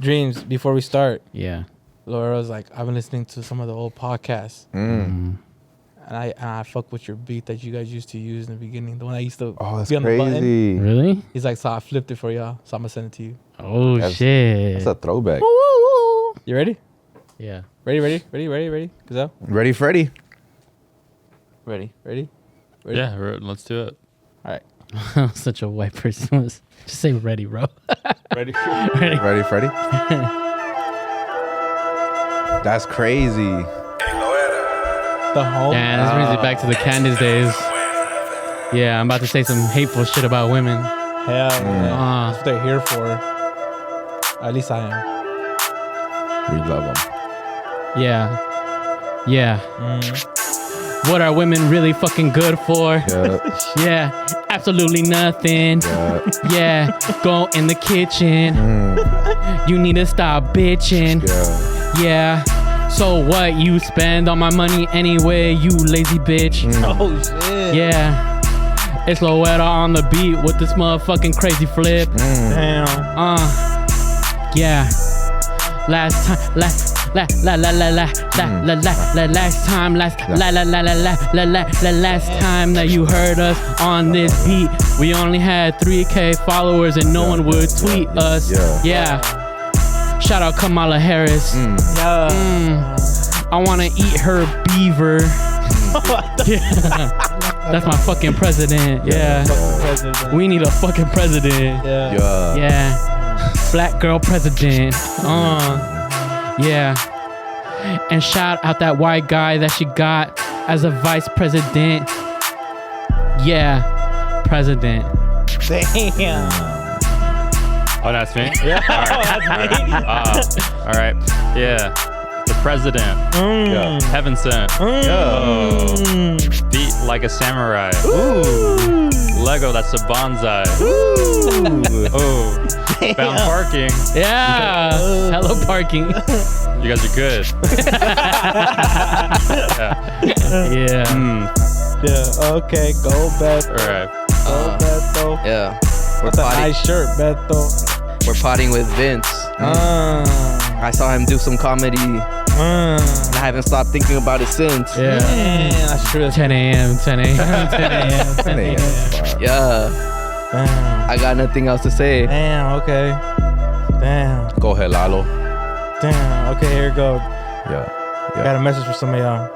Dreams, before we start, Yeah. Laura was like, I've been listening to some of the old podcasts. Mm. And I fuck with your beat that you guys used to use in the beginning. The one I used to Oh, that's be on the button. crazy. Really? He's like, so I flipped it for y'all. So I'm going to send it to you. Oh, That's- shit. That's a throwback. You ready? Yeah. Ready? Gazelle? Ready, Freddy? Ready? Yeah, let's do it. All right. Such a white person. Just say ready, bro. Ready? Ready, Freddy? That's crazy. The home. Yeah, this brings it back to the Candace days. Yeah, I'm about to say some hateful shit about women. Hell yeah. That's what they're here for. At least I am. We love them. Yeah. What are women really fucking good for? Yeah. Yeah, absolutely nothing. Yeah, go in the kitchen. You need to stop bitching. Yeah. So what? You spend all my money anyway, you lazy bitch. Oh shit. Yeah. It's Loetta on the beat with this motherfucking crazy flip. Damn. Yeah. Last time that you heard us on this beat, we only had 3K followers and no one would tweet us. Yeah. Shout out Kamala Harris. I wanna eat her beaver. That's my fucking president. Yeah. We need a fucking president. Yeah. Black girl president. Yeah. And shout out that white guy that she got as a vice president. Yeah. President. Damn. Oh, that's me? Yeah. That's me. All right. Yeah. The president. Heaven sent. Beat like a samurai. Ooh. Lego, that's a bonsai. Oh. Found parking. Yeah. Hello parking. You guys are good. Yeah. Yeah. Okay. Go Beto. All right. Go Beto. Yeah. What's a nice shirt, Beto? We're potting with Vince. I saw him do some comedy. And I haven't stopped thinking about it since. Yeah. That's true. 10 a.m. 10 a.m. 10 a.m. 10 a.m. Yeah. Damn. I got nothing else to say. Damn. Okay. Damn. Go ahead, Lalo. Damn. Okay. Here we go. Yeah. Got a message for some of y'all.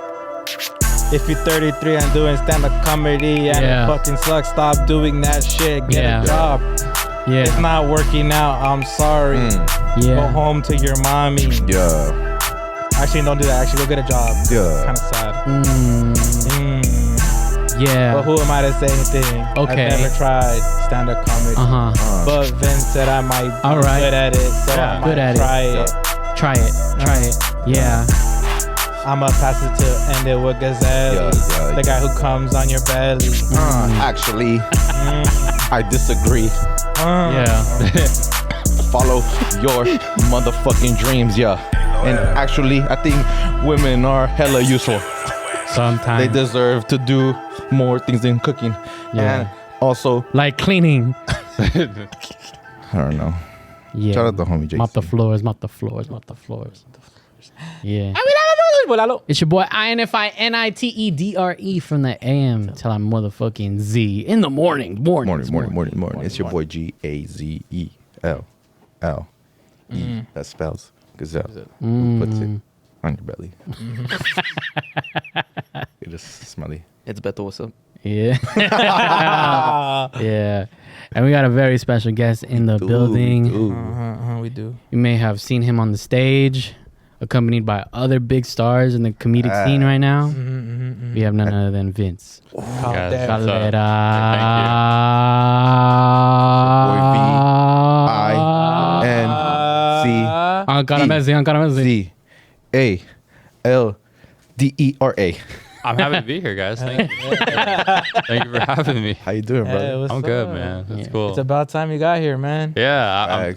If you're 33 and doing stand-up comedy and it fucking sucks, stop doing that shit. Get a job. Yeah. It's not working out. I'm sorry. Go home to your mommy. Yeah. Actually, don't do that. Actually, go get a job. Yeah. Kind of sad. Yeah. But who am I to say anything? Okay. I've never tried stand-up comedy. But Vince said I might be good at it, so I might try it. Try it. Yeah. I'ma pass it to end it with Gazelle. The guy who comes on your belly. Actually, I disagree. Yeah. Follow your motherfucking dreams, And actually, I think women are hella useful. Sometimes. They deserve to do more things than cooking. Yeah. And also, like cleaning. I don't know. Yeah. Shout out to homie Jason. Mop the floors. Yeah. It's your boy INFINITEDRE from the AM till I'm motherfucking Z in the morning. Morning. It's your boy GAZELLE. That spells Gazelle. Who puts it on your belly? It is smelly. It's Beto, what's up? Yeah. Yeah. And we got a very special guest in the building. We do. You may have seen him on the stage, accompanied by other big stars in the comedic scene right now. We have none other than Vince. Caldera. VINCALDERA. I'm happy to be here, guys. Thank you. Thank you for having me. How you doing, brother? I'm good, man. That's cool. It's about time you got here, man. Yeah.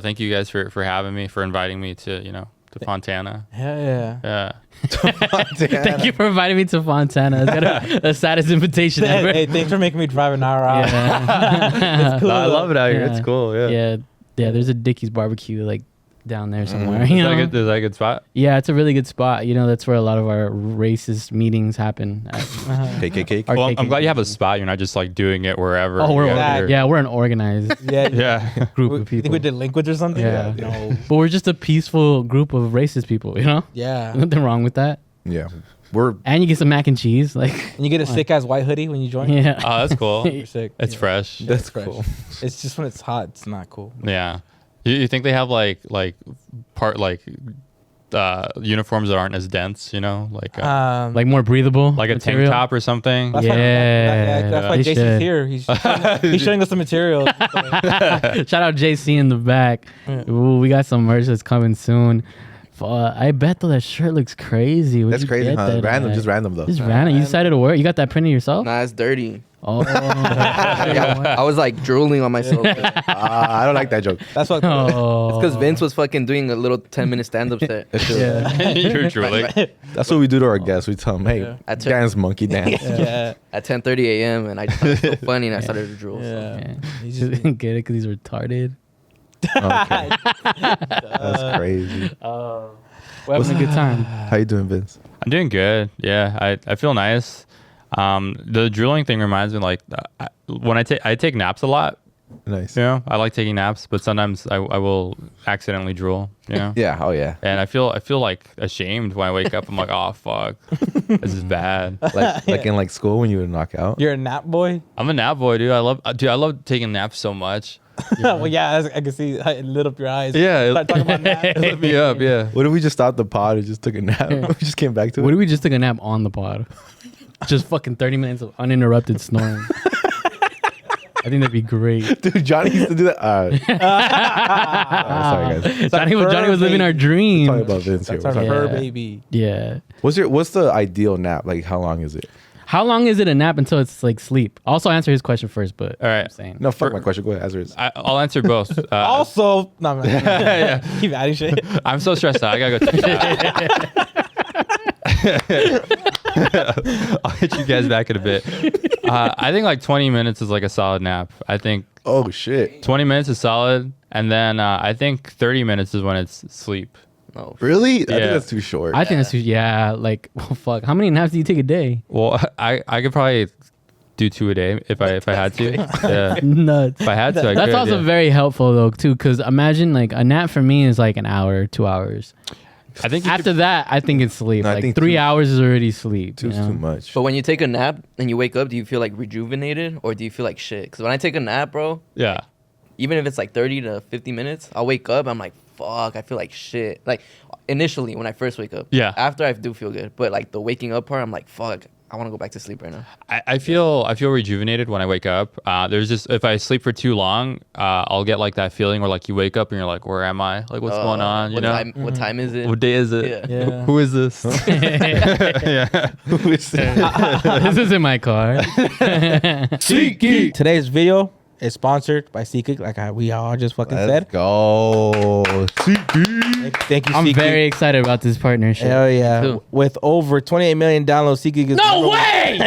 Thank you guys for having me, for inviting me to, to Fontana. Hell yeah. Yeah. Thank you for inviting me to Fontana. It's got the saddest invitation ever. Hey, thanks for making me drive an hour out. Yeah. It's cool. I love it out here. It's cool. Yeah. Yeah. There's a Dickie's barbecue like down there somewhere. Is You that, know? is that a good spot? Yeah, it's a really good spot. You know, that's where a lot of our racist meetings happen. KKK. Our Well, I'm glad you have a KKK. spot. You're not just like doing it wherever. Oh, we're Yeah. we're an organized Yeah. group You of think people. we did liquids or something? Yeah. No. But we're just a peaceful group of racist people. You know, Yeah. nothing wrong with that. Yeah, we're And you get some mac and cheese, like And you get a sick ass white hoodie when you join. yeah. Oh, that's cool. You're sick. It's Yeah. fresh. Yeah, That's it's fresh. cool. It's just when it's hot, it's not cool. Yeah. You think they have like uniforms that aren't as dense, you know, like Like more breathable, a tank material. top or something? That's why, that's why they JC's should. here. He's showing us the material. Shout out JC in the back. Ooh, we got some merch that's coming soon. I bet though that shirt looks crazy. Where'd that's you crazy, get huh? that Random, at? just random though. Just random. You decided to wear it? You got that printed yourself? Nah, it's dirty. Oh. I was like drooling on myself. I don't like that joke. That's what. Oh. Because Vince was fucking doing a little 10-minute stand-up set. Yeah. You're drooling. That's what we do to our guests. We tell them, hey, I took- dance, monkey dance. Yeah. At 10:30 a.m. and I just thought it was so funny and I started to drool. So. Yeah. Yeah. He's You just- didn't get it because he's retarded. Okay. That's crazy. We're having a good time. How you doing, Vince? I'm doing good. Yeah, I feel nice. The drooling thing reminds me when I take naps a lot. Nice. You know, I like taking naps, but sometimes I will accidentally drool. You know. Yeah. Oh yeah. And I feel like ashamed when I wake up. I'm like, oh fuck, this is bad. Like in like school when you would knock out. You're a nap boy. I'm a nap boy, dude. I love taking naps so much. Well, yeah, I can see it lit up your eyes. Yeah, Start talking about naps. it lit me up. Yeah. What if we just stopped the pod and just took a nap? We just came back to What it. if we just took a nap on the pod? Just fucking 30 minutes of uninterrupted snoring. I think that'd be great. Dude, Johnny used to do that. Sorry, guys. Johnny was living our dream. Talking about Vince here. That's our We're talking- fur Yeah. baby. Yeah. What's the ideal nap? Like, how long is it? How long is it a nap until it's like sleep? Also answer his question first, but All right. I'm saying. No, fuck my question. Go ahead, answer it. I'll answer both. Also, no, man. yeah. Keep adding shit. I'm so stressed out. I gotta go take a nap. I'll hit you guys back in a bit. I think like 20 minutes is like a solid nap. I think Oh shit! 20 minutes is solid, and then I think 30 minutes is when it's sleep. No. Really? I think Yeah. that's too short. I think that's like, well, fuck. How many naps do you take a day? Well, I could probably do 2 a day if I had to. Yeah. Nuts. If I had to, I That's could, also yeah. very helpful though too, because imagine like a nap for me is like an hour, 2 hours. I think you After that, I think it's sleep. No, I like think 3 two- hours is already sleep. Two's you know? too much. But when you take a nap and you wake up, do you feel like rejuvenated or do you feel like shit? Because when I take a nap, bro, yeah. even if it's like 30 to 50 minutes, I'll wake up, I'm like, fuck, I feel like shit. Like initially when I first wake up. Yeah. After I do feel good. But like the waking up part, I'm like, fuck, I want to go back to sleep right now. I feel rejuvenated when I wake up. There's just if I sleep for too long, I'll get like that feeling where like you wake up and you're like, where am I? Like what's going on? You what know? Time, what time is it? What day is it? Yeah. Yeah. Who is this? Yeah. Who is that? This is in my car. Today's video is sponsored by SEATGEEK, like we all just fucking Let's said. go. Thank you, I'm SEATGEEK. very excited about this partnership. Hell yeah. too. With over 28 million downloads, SEATGEEK is No way!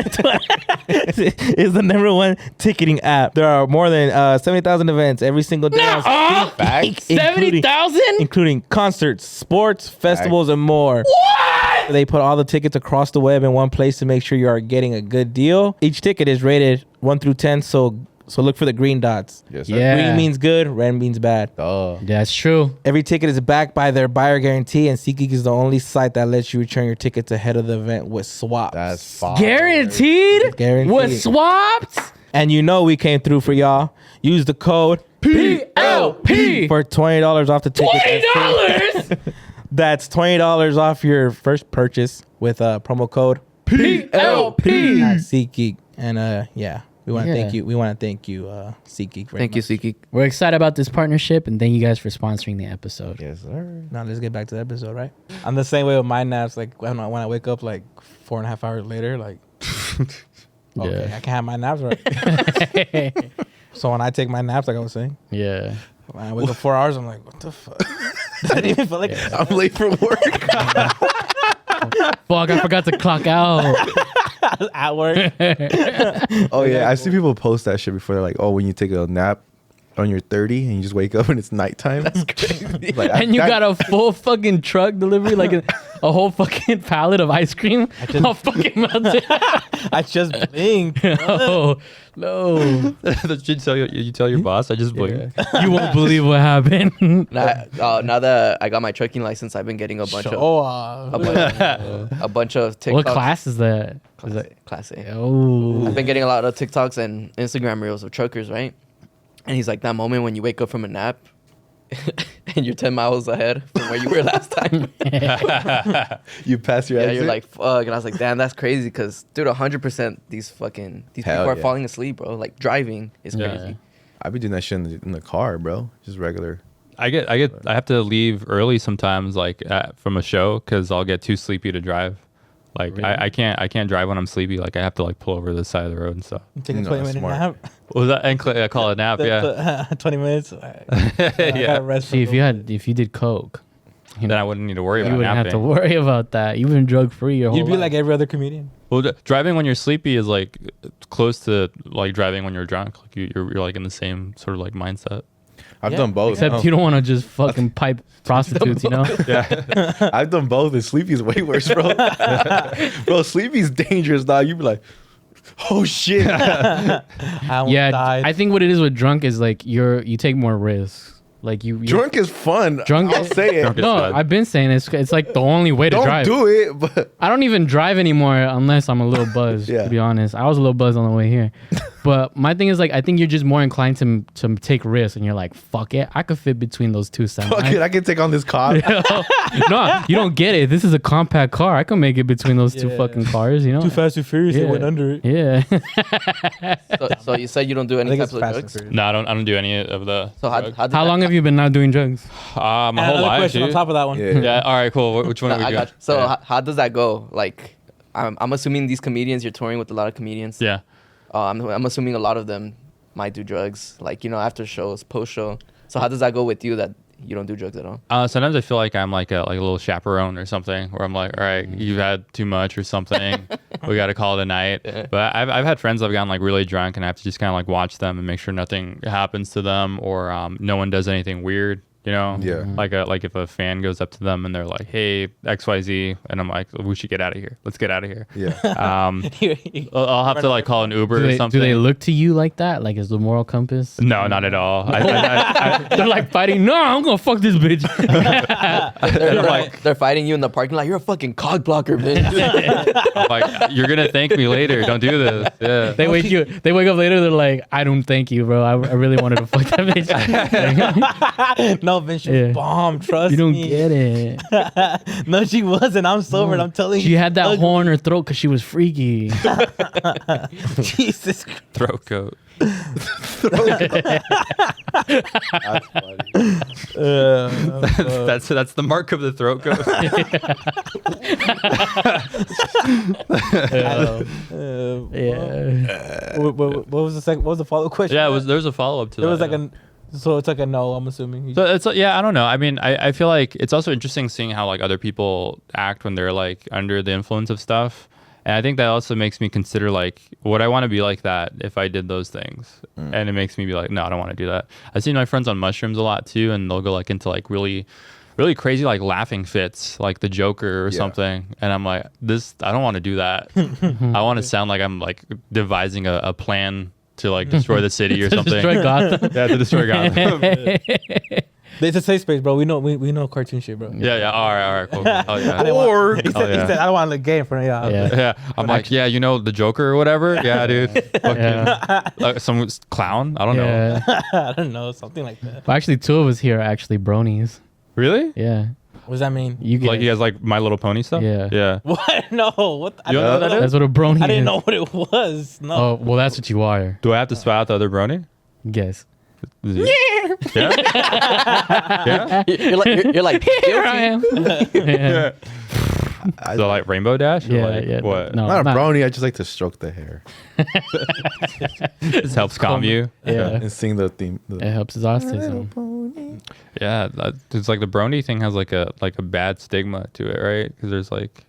is the #1 ticketing app. There are more than 70,000 events every single day on SeatGeek, including- 70,000? including concerts, sports, festivals, and more. What? They put all the tickets across the web in one place to make sure you are getting a good deal. Each ticket is rated 1 through 10, so look for the green dots. Yes, sir. Yeah. Green means good, red means bad. That's true. Every ticket is backed by their buyer guarantee, and SeatGeek is the only site that lets you return your tickets ahead of the event with swaps. That's fine. Guaranteed? Guaranteed. With swapped? And you know we came through for y'all. Use the code PLP. for $20 off the ticket. $20? That's $20 off your first purchase with promo code PLP. at SeatGeek. And yeah, we want to Yeah. thank you. We want to thank you, SeatGeek. very Thank you, much. SeatGeek. We're excited about this partnership and thank you guys for sponsoring the episode. Yes, sir. Now let's get back to the episode, right? I'm the same way with my naps. Like when I wake up like 4.5 hours later, like okay, I can have my naps right. So when I take my naps, like I was saying, Yeah. when I wake up 4 hours, I'm like, what the fuck? I didn't even feel like I'm late for work. Fuck, I forgot to clock out. at work. Oh yeah, I see people post that shit before. They're like, oh, when you take a nap, on your 30 and you just wake up and it's nighttime. That's crazy. Like, And you got a full fucking truck delivery, like a whole fucking pallet of ice cream. All fucking melted. I just blinked. No, no. you tell your boss I just blinked. You won't believe what happened. Now that I got my trucking license, I've been getting a bunch of TikToks. What class is that? Class A. Oh. I've been getting a lot of TikToks and Instagram reels of truckers, right? And he's like, that moment when you wake up from a nap and you're 10 miles ahead from where you were last time. you pass your exit. You're like, fuck. And I was like, damn, that's crazy. Because, dude, 100% these people are falling asleep, bro. Like, driving is crazy. I be doing that shit in the car, bro. Just regular. I have to leave early sometimes, like from a show, because I'll get too sleepy to drive. Like really? I can't drive when I'm sleepy. Like I have to like pull over to the side of the road and stuff. Take a 20-minute nap. What was that? I call it a nap. Yeah. 20 minutes. Yeah. Rest. See, if you did coke, then I wouldn't need to worry about you wouldn't napping. have to worry about that. You've been drug free your whole You'd be life. like every other comedian. Well, driving when you're sleepy is like close to like driving when you're drunk. Like you're like in the same sort of like mindset. I've done both. Except you don't want to just fucking pipe prostitutes, you know? Yeah. I've done both, and sleepy's way worse, bro. Bro, sleepy's dangerous, dog. You be like, oh shit. I think what it is with drunk is like you take more risks. Like drunk is fun. I'll say it. No, I've been saying it's like the only way to drive. Don't do it, but I don't even drive anymore unless I'm a little buzzed. To be honest, I was a little buzzed on the way here. But my thing is like I think you're just more inclined to take risks, and you're like, fuck it, I could fit between those two semis. Fuck it, I can take on this car. No, you don't get it. This is a compact car. I can make it between those two fucking cars. You know, Too Fast, Too Furious. It went under it. Yeah. So you said you don't do any types of drugs? No, I don't do any of the. So how long have you been not doing drugs? My whole life. Question on top of that one. Yeah. All right. Cool. Which one are we I doing? got you. So how does that go? Like, I'm assuming these comedians, you're touring with a lot of comedians. Yeah. I'm assuming a lot of them might do drugs, like, you know, after shows, post show. So how does that go with you that you don't do drugs at all? Sometimes I feel like I'm like a little chaperone or something, where I'm like, all right, you've had too much or something. We got to call it a night. Yeah. But I've had friends that have gotten like really drunk, and I have to just kind of like watch them and make sure nothing happens to them, or no one does anything weird. You know, like if a fan goes up to them and they're like, "Hey, XYZ," and I'm like, "We should get out of here. Let's get out of here." Yeah. I'll have to like call an Uber or something. Do they look to you like that? Like as the moral compass? No, not at all. They're like fighting. No, I'm gonna fuck this bitch. They're fighting you in the parking lot. You're a fucking cock blocker, bitch. I'm like, you're gonna thank me later. Don't do this. Yeah. They wake up later. They're like, I don't thank you, bro. I really wanted to fuck that bitch. No, Vince, she bomb. Trust me. You don't get it. No, she wasn't. I'm sober. And I'm telling you. She had that hole in her throat because she was freaky. Jesus Christ. Throat coat. That's funny. That's the mark of the throat coat. What was the second? What was the follow-up question? Yeah, there's a follow-up to that. It was like so it's like a no, I'm assuming. So it's I don't know. I mean, I feel like it's also interesting seeing how like other people act when they're like under the influence of stuff. And I think that also makes me consider like, would I want to be like that if I did those things? And it makes me be like, no, I don't want to do that. I've seen my friends on mushrooms a lot too, and they'll go like into like really crazy like laughing fits, like the Joker or something. And I'm like, I don't want to do that. I want to sound like I'm like devising a plan to like destroy the city or something. Destroy Gotham. Yeah, to destroy Gotham. It's a safe space, bro. We know cartoon shit, bro. Yeah. All right, cool. Oh yeah. He said, I don't want to look gay in front of y'all. Yeah. I'm like, yeah, you know the Joker or whatever. Yeah, dude. Some clown. I don't know. I don't know, something like that. Well, actually, two of us here are actually bronies. Really? Yeah. What does that mean? You guys like My Little Pony stuff? Yeah. Yeah. What? No. What? You don't know what that is? That's what a brony is. I didn't know what it was. No. Oh, well, that's what you are. Do I have to spell out the other brony? Guess. Yeah. Yeah. You're like Here I am. Yeah. So like Rainbow Dash? Or Yeah. What? No, Not a brony. I just like to stroke the hair. This helps calm you. Yeah. And sing the theme. It helps his autism. Yeah. It's like the brony thing has like a bad stigma to it, right? Because there's like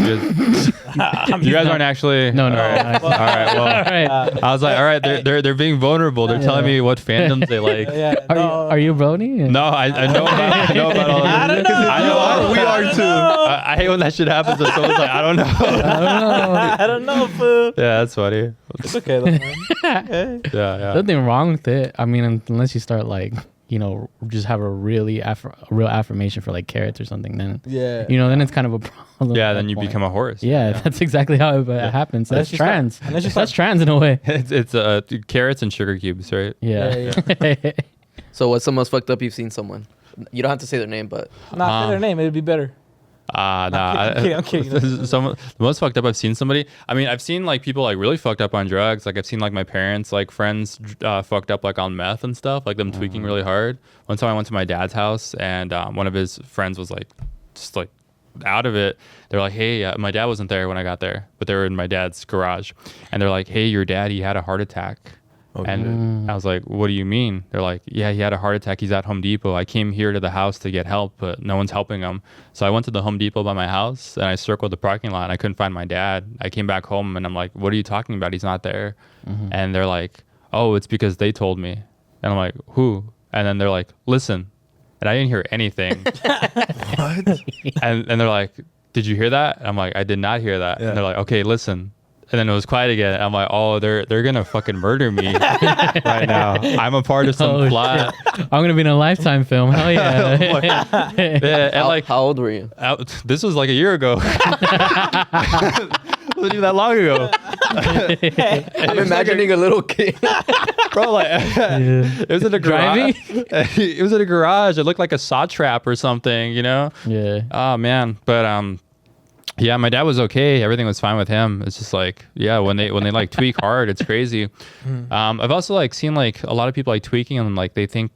You guys aren't actually. No. All right. Well, I was like, all right, they're being vulnerable. They're telling me what fandoms they like. Are you Brony? No, I know about all of I don't know. I know. We are too. I hate when that shit happens. And someone's like, I don't know. I don't know, fool. Yeah, that's funny. It's okay though, man. Okay. Yeah. Nothing wrong with it. I mean, unless you start like, just have a real affirmation for like carrots or something, then then it's kind of a problem. Yeah, then you become a horse. Yeah, that's exactly how it happens. That's trans. That's trans in a way. It's carrots and sugar cubes, right? Yeah. So what's the most fucked up you've seen someone? You don't have to say their name, but Not say their name. It'd be better. Nah. I'm kidding. The most fucked up I've seen somebody. I mean, I've seen like people like really fucked up on drugs. Like I've seen like my parents, like friends, fucked up like on meth and stuff. Like them tweaking really hard. One time I went to my dad's house and one of his friends was like, just like out of it. They're like, hey, my dad wasn't there when I got there, but they were in my dad's garage, and they're like, hey, your dad, he had a heart attack. And I was like, what do you mean? They're like, yeah, he had a heart attack. He's at Home Depot. I came here to the house to get help, but no one's helping him. So I went to the Home Depot by my house and I circled the parking lot and I couldn't find my dad. I came back home and I'm like, what are you talking about? He's not there. And they're like, oh, it's because they told me. And I'm like, who? And then they're like, listen. And I didn't hear anything. What? And they're like, did you hear that? And I'm like, I did not hear that. Yeah. And they're like, okay, listen. And then it was quiet again. I'm like, oh, they're gonna fucking murder me right now. I'm a part of some plot. I'm gonna be in a Lifetime film. Hell yeah! Yeah, and like, how old were you? This was like a year ago. It wasn't even that long ago. I'm imagining a little kid. Bro, like, it was in a garage. It was in a garage. It looked like a saw trap or something, you know? Yeah. Oh man, but yeah, my dad was okay. Everything was fine with him. It's just like, yeah, when they like tweak hard, it's crazy. I've also like seen like a lot of people like tweaking and like they think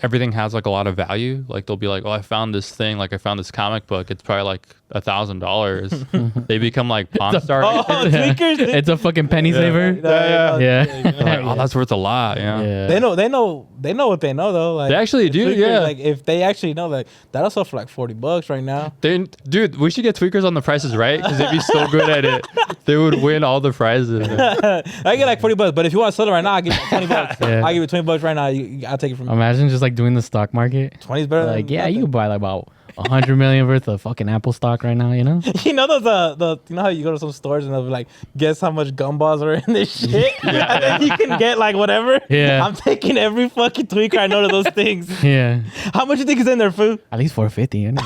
everything has like a lot of value. Like they'll be like, oh, I found this thing. Like I found this comic book. It's probably like $1,000. They become like pawn stars. Tweakers. It's a fucking penny saver. Yeah. Like, oh, that's worth a lot. Yeah. They know what they know though. Like They actually do. tweakers, Yeah. Like if they actually know, like that'll sell for like $40 right now. Dude, we should get tweakers on the Price is Right because they'd be so good at it. They would win all the prizes. I get like $40, but if you want to sell it right now, I'll give you $20. Yeah. I'll give you $20 right now. I'll take it from you. Imagine just like doing the stock market. 20 is better. Like, than yeah, nothing. you could buy like about 100 million worth of fucking Apple stock right now. You know? You know those you know how you go to some stores and they'll be like, guess how much gumballs are in this shit? And then you can get like whatever. Yeah. I'm taking every fucking tweaker I know to those things. Yeah. How much you think is in there, food? At least 450. You know?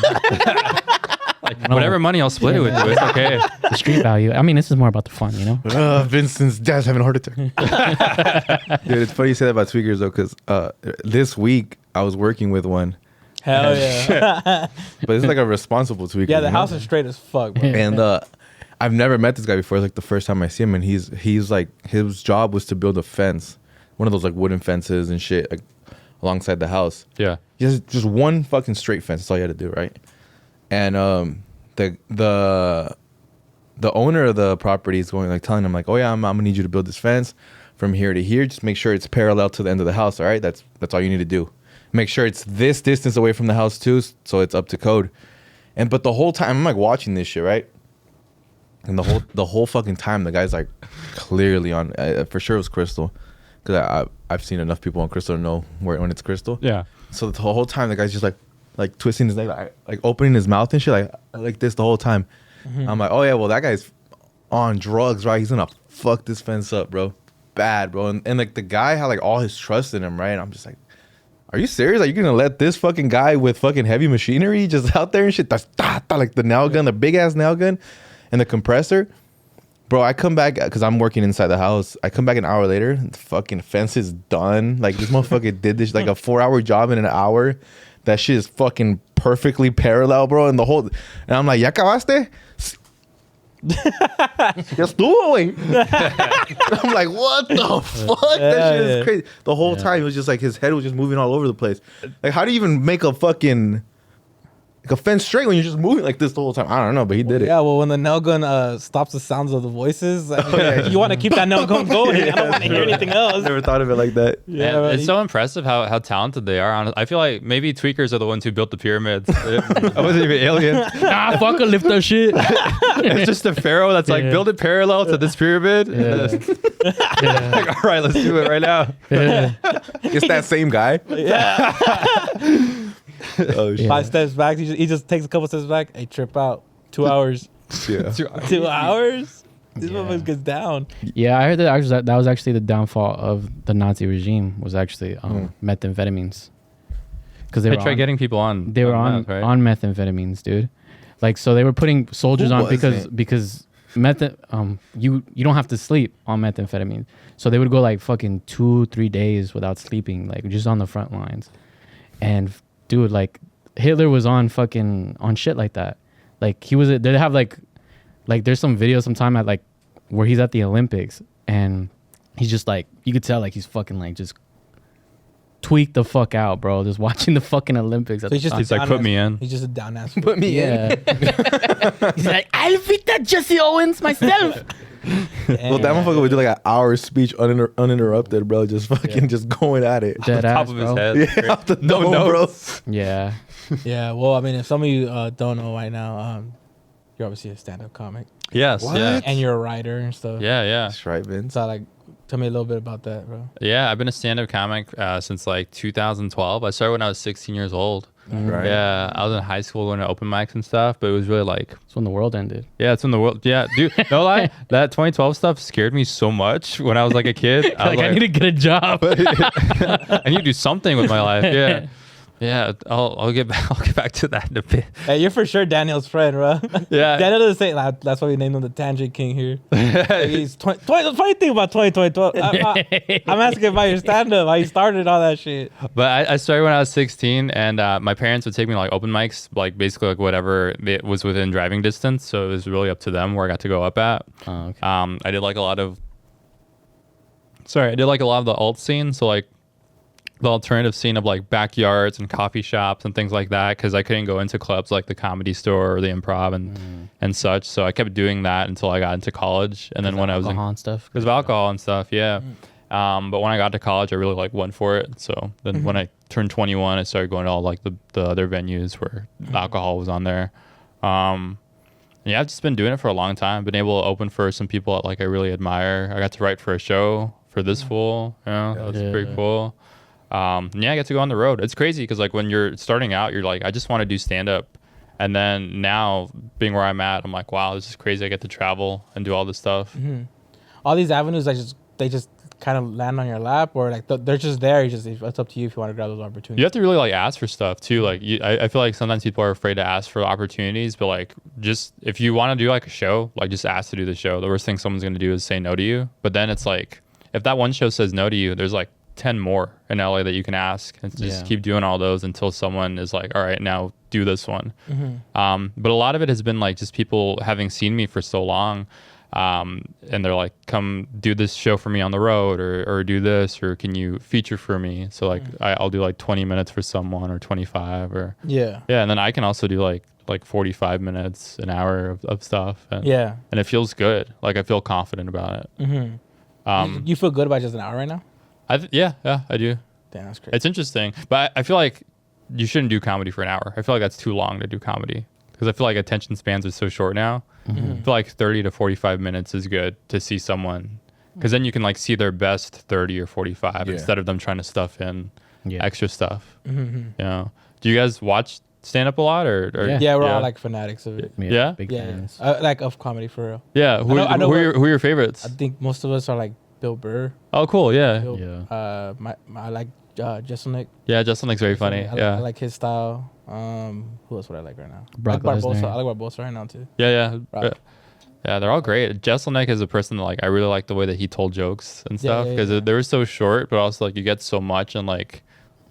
Whatever money, I'll split it with you. It's okay. The street value. I mean, this is more about the fun, you know? Vincent's dad's having a heart attack. Dude, it's funny you say that about tweakers though, because this week I was working with one. Hell yeah. But it's like a responsible tweaker. Yeah, the you know? house is straight as fuck, bro. And I've never met this guy before. It's like the first time I see him, and he's like, his job was to build a fence, one of those like wooden fences and shit, like alongside the house. Yeah. He has just one fucking straight fence. That's all you had to do, right? And the owner of the property is going like telling him like, oh yeah, I'm gonna need you to build this fence from here to here. Just make sure it's parallel to the end of the house. All right, that's all you need to do. Make sure it's this distance away from the house too, so it's up to code. But the whole time I'm like watching this shit, right? And the whole fucking time the guy's like clearly on. For sure it was crystal, because I've seen enough people on crystal to know when it's crystal. Yeah. So the whole time the guy's just like twisting his neck, like opening his mouth and shit, like this the whole time. I'm like, oh yeah, well that guy's on drugs, right? He's gonna fuck this fence up, bro, bad, bro. And like the guy had like all his trust in him, right? And I'm just like, are you serious? Are you gonna let this fucking guy with fucking heavy machinery just out there and shit? That's like the nail gun, the big ass nail gun, and the compressor, bro. I come back because I'm working inside the house. I come back an hour later, and the fucking fence is done. Like this motherfucker did this like a 4-hour job in an hour. That shit is fucking perfectly parallel, bro. And I'm like, ¿Ya acabaste? Ya estuvo, güey. I'm like, what the fuck? That shit is crazy. The whole time it was just like his head was just moving all over the place. Like, how do you even make a fucking a fence straight when you're just moving like this the whole time. I don't know, but he did it. Yeah, well, when the nail gun stops the sounds of the voices, you want to keep that nail gun going. I don't want to hear anything else. Never thought of it like that. Yeah, it's so impressive how talented they are. I feel like maybe tweakers are the ones who built the pyramids. I wasn't even alien. Nah, fuck, lift that shit. It's just a pharaoh that's like, build it parallel to this pyramid. Like, all right, let's do it right now. It's that same guy. Yeah. Oh shit. 5 steps back. He just takes a couple steps back. Hey, trip out. 2 hours. Yeah. 2 hours? This motherfucker gets down. Yeah, I heard that was actually the downfall of the Nazi regime was actually methamphetamines. Because They tried getting people on. They were on meth, right? on methamphetamines, dude. Like, so they were putting soldiers on because you don't have to sleep on methamphetamine. So they would go like fucking 2-3 days without sleeping, like just on the front lines. And dude, like Hitler was on shit like that. Like he was, they have like there's some video sometime at like where he's at the Olympics and he's just like, you could tell like he's fucking like just tweaked the fuck out, bro. Just watching the fucking Olympics. So He's like, put me in. He's just a down ass. Put me in. He's like, I'll beat that Jesse Owens myself. Well, that motherfucker would do like an hour speech uninterrupted, bro. Just fucking just going at it. Dead Top ass, of his bro. head. Yeah, off the No dome, notes. Yeah. Yeah, well, I mean, if some of you don't know right now, you're obviously a stand-up comic. Yes. What? Yeah. And you're a writer and stuff. Yeah. That's right, Vince. So, like, tell me a little bit about that, bro. Yeah. I've been a stand-up comic since like 2012. I started when I was 16 years old. Right. Yeah, I was in high school going to open mics and stuff, but it was really like, That's when the world ended. yeah, it's in the world. Yeah, dude, no lie, that 2012 stuff scared me so much when I was like a kid. I was I need to get a job. I need to do something with my life. Yeah, yeah. I'll get back to that in a bit. Hey, you're for sure Daniel's friend, bro. Yeah. Daniel doesn't say that. That's why we named him the Tangent King here. He's the funny thing about 2012. I'm asking about your stand-up, how you started all that shit. But I started when I was 16, and my parents would take me to like open mics, like basically like whatever it was within driving distance. So it was really up to them where I got to go up at. Oh, okay. I did like a lot of the alt scene. So like the alternative scene of like backyards and coffee shops and things like that, because I couldn't go into clubs like the Comedy Store or the Improv and such. So I kept doing that until I got into college, and then when I was alcohol and stuff. because of alcohol and stuff, yeah. But when I got to college, I really like went for it. So then when I turned 21, I started going to all like the other venues where alcohol was on there. Yeah, I've just been doing it for a long time. Been able to open for some people that like I really admire. I got to write for a show for this fool. You know, that was pretty cool. Yeah, I get to go on the road. It's crazy because like when you're starting out, you're like, I just want to do stand up. And then now being where I'm at, I'm like, wow, this is crazy. I get to travel and do all this stuff. All these avenues, they just kind of land on your lap, or like they're just there. It's up to you if you want to grab those opportunities. You have to really like ask for stuff too. Like I feel like sometimes people are afraid to ask for opportunities, but like just if you want to do like a show, like just ask to do the show. The worst thing someone's going to do is say no to you. But then it's like, if that one show says no to you, there's like 10 more in LA that you can ask, and just keep doing all those until someone is like, all right, now do this one. But a lot of it has been like just people having seen me for so long, and they're like, come do this show for me on the road, or do this, or can you feature for me? So like I'll do like 20 minutes for someone, or 25, or yeah, and then I can also do like 45 minutes, an hour of stuff, and and it feels good. Like I feel confident about it. You feel good about just an hour right now? Yeah, I do. Damn, that's crazy. It's interesting, but I feel like you shouldn't do comedy for an hour. I feel like that's too long to do comedy, because I feel like attention spans are so short now. I feel like 30 to 45 minutes is good to see someone, because then you can like see their best 30 or 45 instead of them trying to stuff in extra stuff. You know, do you guys watch stand up a lot, or yeah, we're all like fanatics of it. Yeah? Big fans. Like of comedy for real. Yeah, who are your favorites? I think most of us are like Bill Burr. Oh, cool. Yeah. I like Jesselnick. Yeah, Jesselnick's very funny. I like his style. Who else would I like right now? Brock I like Lesnar. Barbosa. I like Barbosa right now too. Yeah. Brock. Yeah, they're all great. Jesselnick is a person that like I really like the way that he told jokes and stuff, because they were so short, but also like you get so much in like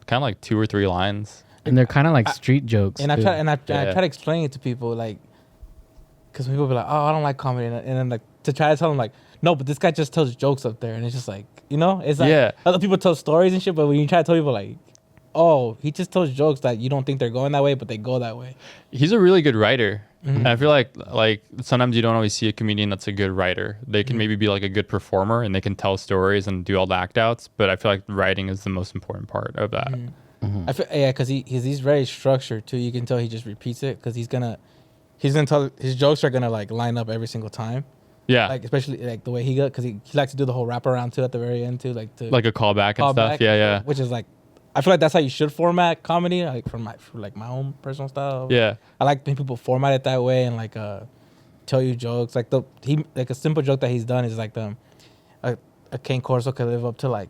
kind of like 2 or 3 lines. And they're kind of like street jokes. And I try to explain it to people, like, because people be like, oh, I don't like comedy, and then like to try to tell them like, no, but this guy just tells jokes up there, and it's just like, you know, it's like other people tell stories and shit, but when you try to tell people like, oh, he just tells jokes that you don't think they're going that way, but they go that way. He's a really good writer. And I feel like sometimes you don't always see a comedian that's a good writer. They can maybe be like a good performer and they can tell stories and do all the act outs, but I feel like writing is the most important part of that. I feel, yeah, because he's very structured too. You can tell he just repeats it because he's gonna tell his jokes are gonna like line up every single time. Yeah, like especially like the way he got, because he likes to do the whole wraparound too at the very end too, like a callback and stuff. Yeah, which is like, I feel like that's how you should format comedy, like for my own personal style. Yeah, I like when people format it that way and like tell you jokes. Like a simple joke that he's done is like a cane corso could live up to like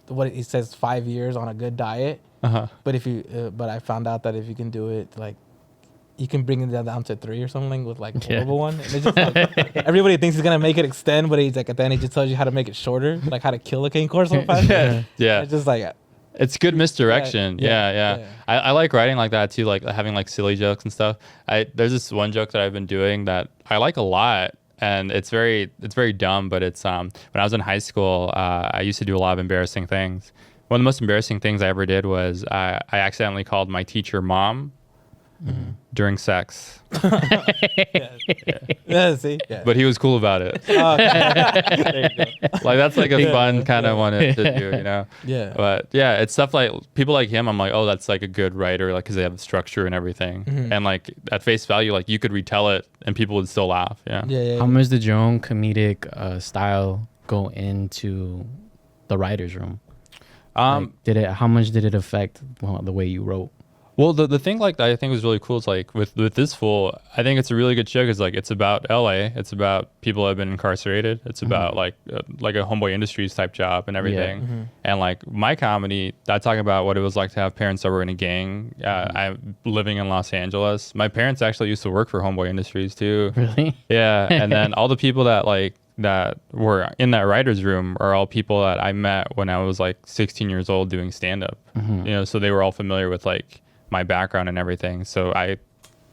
what he says 5 years on a good diet. But if you but I found out that if you can do it like, you can bring it down to 3 or something with like a horrible one. And it's just like, everybody thinks he's gonna make it extend, but he's like at the end he just tells you how to make it shorter, like how to kill a cane corso. Yeah. It's just like, it's good misdirection. Yeah. I like writing like that too, like having like silly jokes and stuff. There's this one joke that I've been doing that I like a lot, and it's very dumb, but it's when I was in high school, I used to do a lot of embarrassing things. One of the most embarrassing things I ever did was I accidentally called my teacher mom. During sex. See? But he was cool about it. Like that's like a fun kind of one to do, you know? Yeah. But yeah, it's stuff like people like him. I'm like, oh, that's like a good writer, like because they have the structure and everything. And like at face value, like you could retell it and people would still laugh. Yeah. How much did your own comedic style go into the writer's room? How much did it affect the way you wrote? Well, the thing like that I think was really cool is like with this fool, I think it's a really good show because like it's about LA, it's about people that have been incarcerated, it's about like a Homeboy Industries type job and everything, and like my comedy, I talk about what it was like to have parents that were in a gang. I'm living in Los Angeles. My parents actually used to work for Homeboy Industries too. Really? Yeah, and then all the people that were in that writer's room are all people that I met when I was like 16 years old doing stand up. You know, so they were all familiar with like my background and everything, so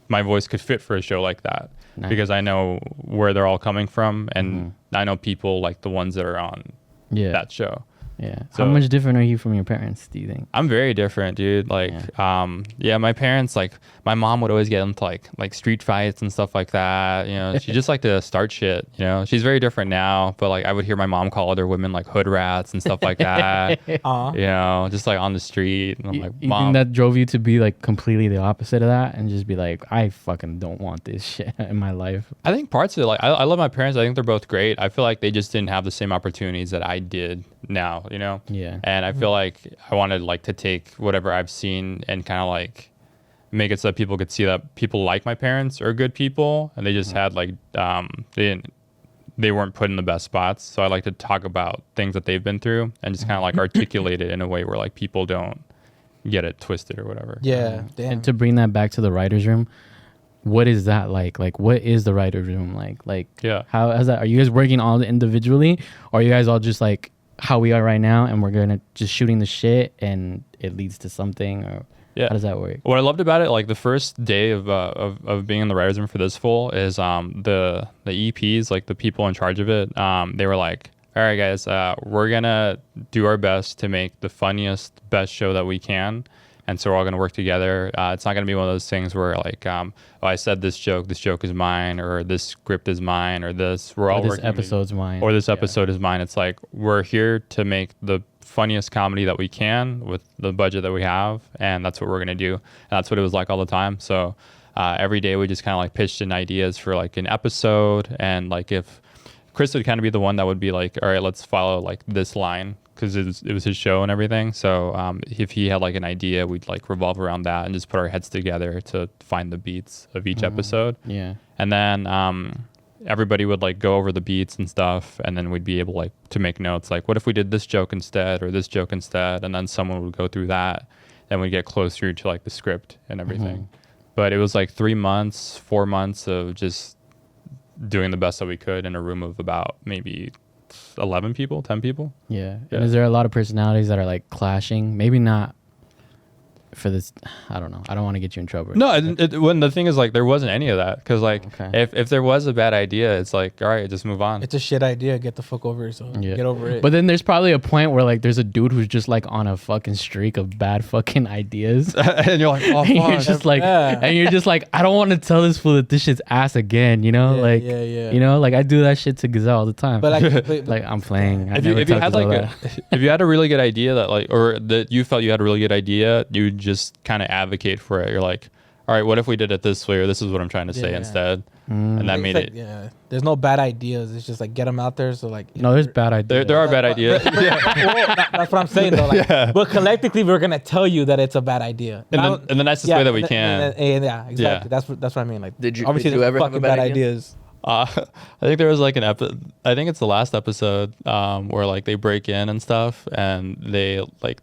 my voice could fit for a show like that. Nice. Because I know where they're all coming from, and I know people like the ones that are on that show. Yeah. So, how much different are you from your parents, do you think? I'm very different, dude. Like, my parents, like, my mom would always get into like street fights and stuff like that. You know, she just liked to start shit. You know, she's very different now, but like, I would hear my mom call other women like hood rats and stuff like that. You know, just like on the street. And I'm like, Mom. You think that drove you to be like completely the opposite of that and just be like, I fucking don't want this shit in my life? I think parts of it, like, I love my parents. I think they're both great. I feel like they just didn't have the same opportunities that I did now, you know? Yeah. And I feel like I wanted like to take whatever I've seen and kind of like make it so that people could see that people like my parents are good people, and they just had like they weren't put in the best spots. So I like to talk about things that they've been through and just kind of like articulate it in a way where like people don't get it twisted or whatever. Yeah. Damn. And to bring that back to the writer's room, what is that like? Like, what is the writer's room like? Yeah. How is that? Are you guys working all individually, or are you guys all just like how we are right now, and we're gonna just shooting the shit and it leads to something? Or how does that work? What I loved about it, like the first day of being in the writer's room for this full, is the EPs, like the people in charge of it, they were like, all right guys, we're gonna do our best to make the funniest, best show that we can, and so we're all gonna work together. It's not gonna be one of those things where like, I said this joke is mine, or this script is mine, or this episode's mine, or this episode is mine. It's like, we're here to make the funniest comedy that we can with the budget that we have, and that's what we're gonna do. And that's what it was like all the time. So every day we just kind of like pitched in ideas for like an episode, and like if Chris would kind of be the one that would be like, all right, let's follow like this line, because it was his show and everything. So if he had like an idea, we'd like revolve around that and just put our heads together to find the beats of each episode. Yeah. And then everybody would like go over the beats and stuff, and then we'd be able like to make notes like, what if we did this joke instead, or this joke instead, and then someone would go through that, and we'd get closer to like the script and everything. But it was like 4 months of just doing the best that we could in a room of about maybe 11 people, 10 people. Yeah. And is there a lot of personalities that are like clashing? Maybe not for this. I don't know. I don't want to get you in trouble. No, when the thing is like there wasn't any of that because like if there was a bad idea, it's like all right, just move on. It's a shit idea. Get the fuck over it. So get over it. But then there's probably a point where like there's a dude who's just like on a fucking streak of bad fucking ideas, and you're like, oh, and you're just like, and you're just like, I don't want to tell this fool that this shit's ass again. You know, you know, like I do that shit to Gazelle all the time. But like I'm playing. If you had like if you had a really good idea that like or that you felt you had a really good idea, you just kind of advocate for it. You're like, all right, what if we did it this way, or this is what I'm trying to say instead, and that made it. Yeah, there's no bad ideas. It's just like get them out there. So like, no, there's bad ideas. There are bad ideas. Well, that's what I'm saying though. Like, but collectively, we're gonna tell you that it's a bad idea in the nicest way that we can. Yeah, exactly. That's what I mean. Like, did you ever have a bad ideas? I think there was like an episode. I think it's the last episode where like they break in and stuff, and they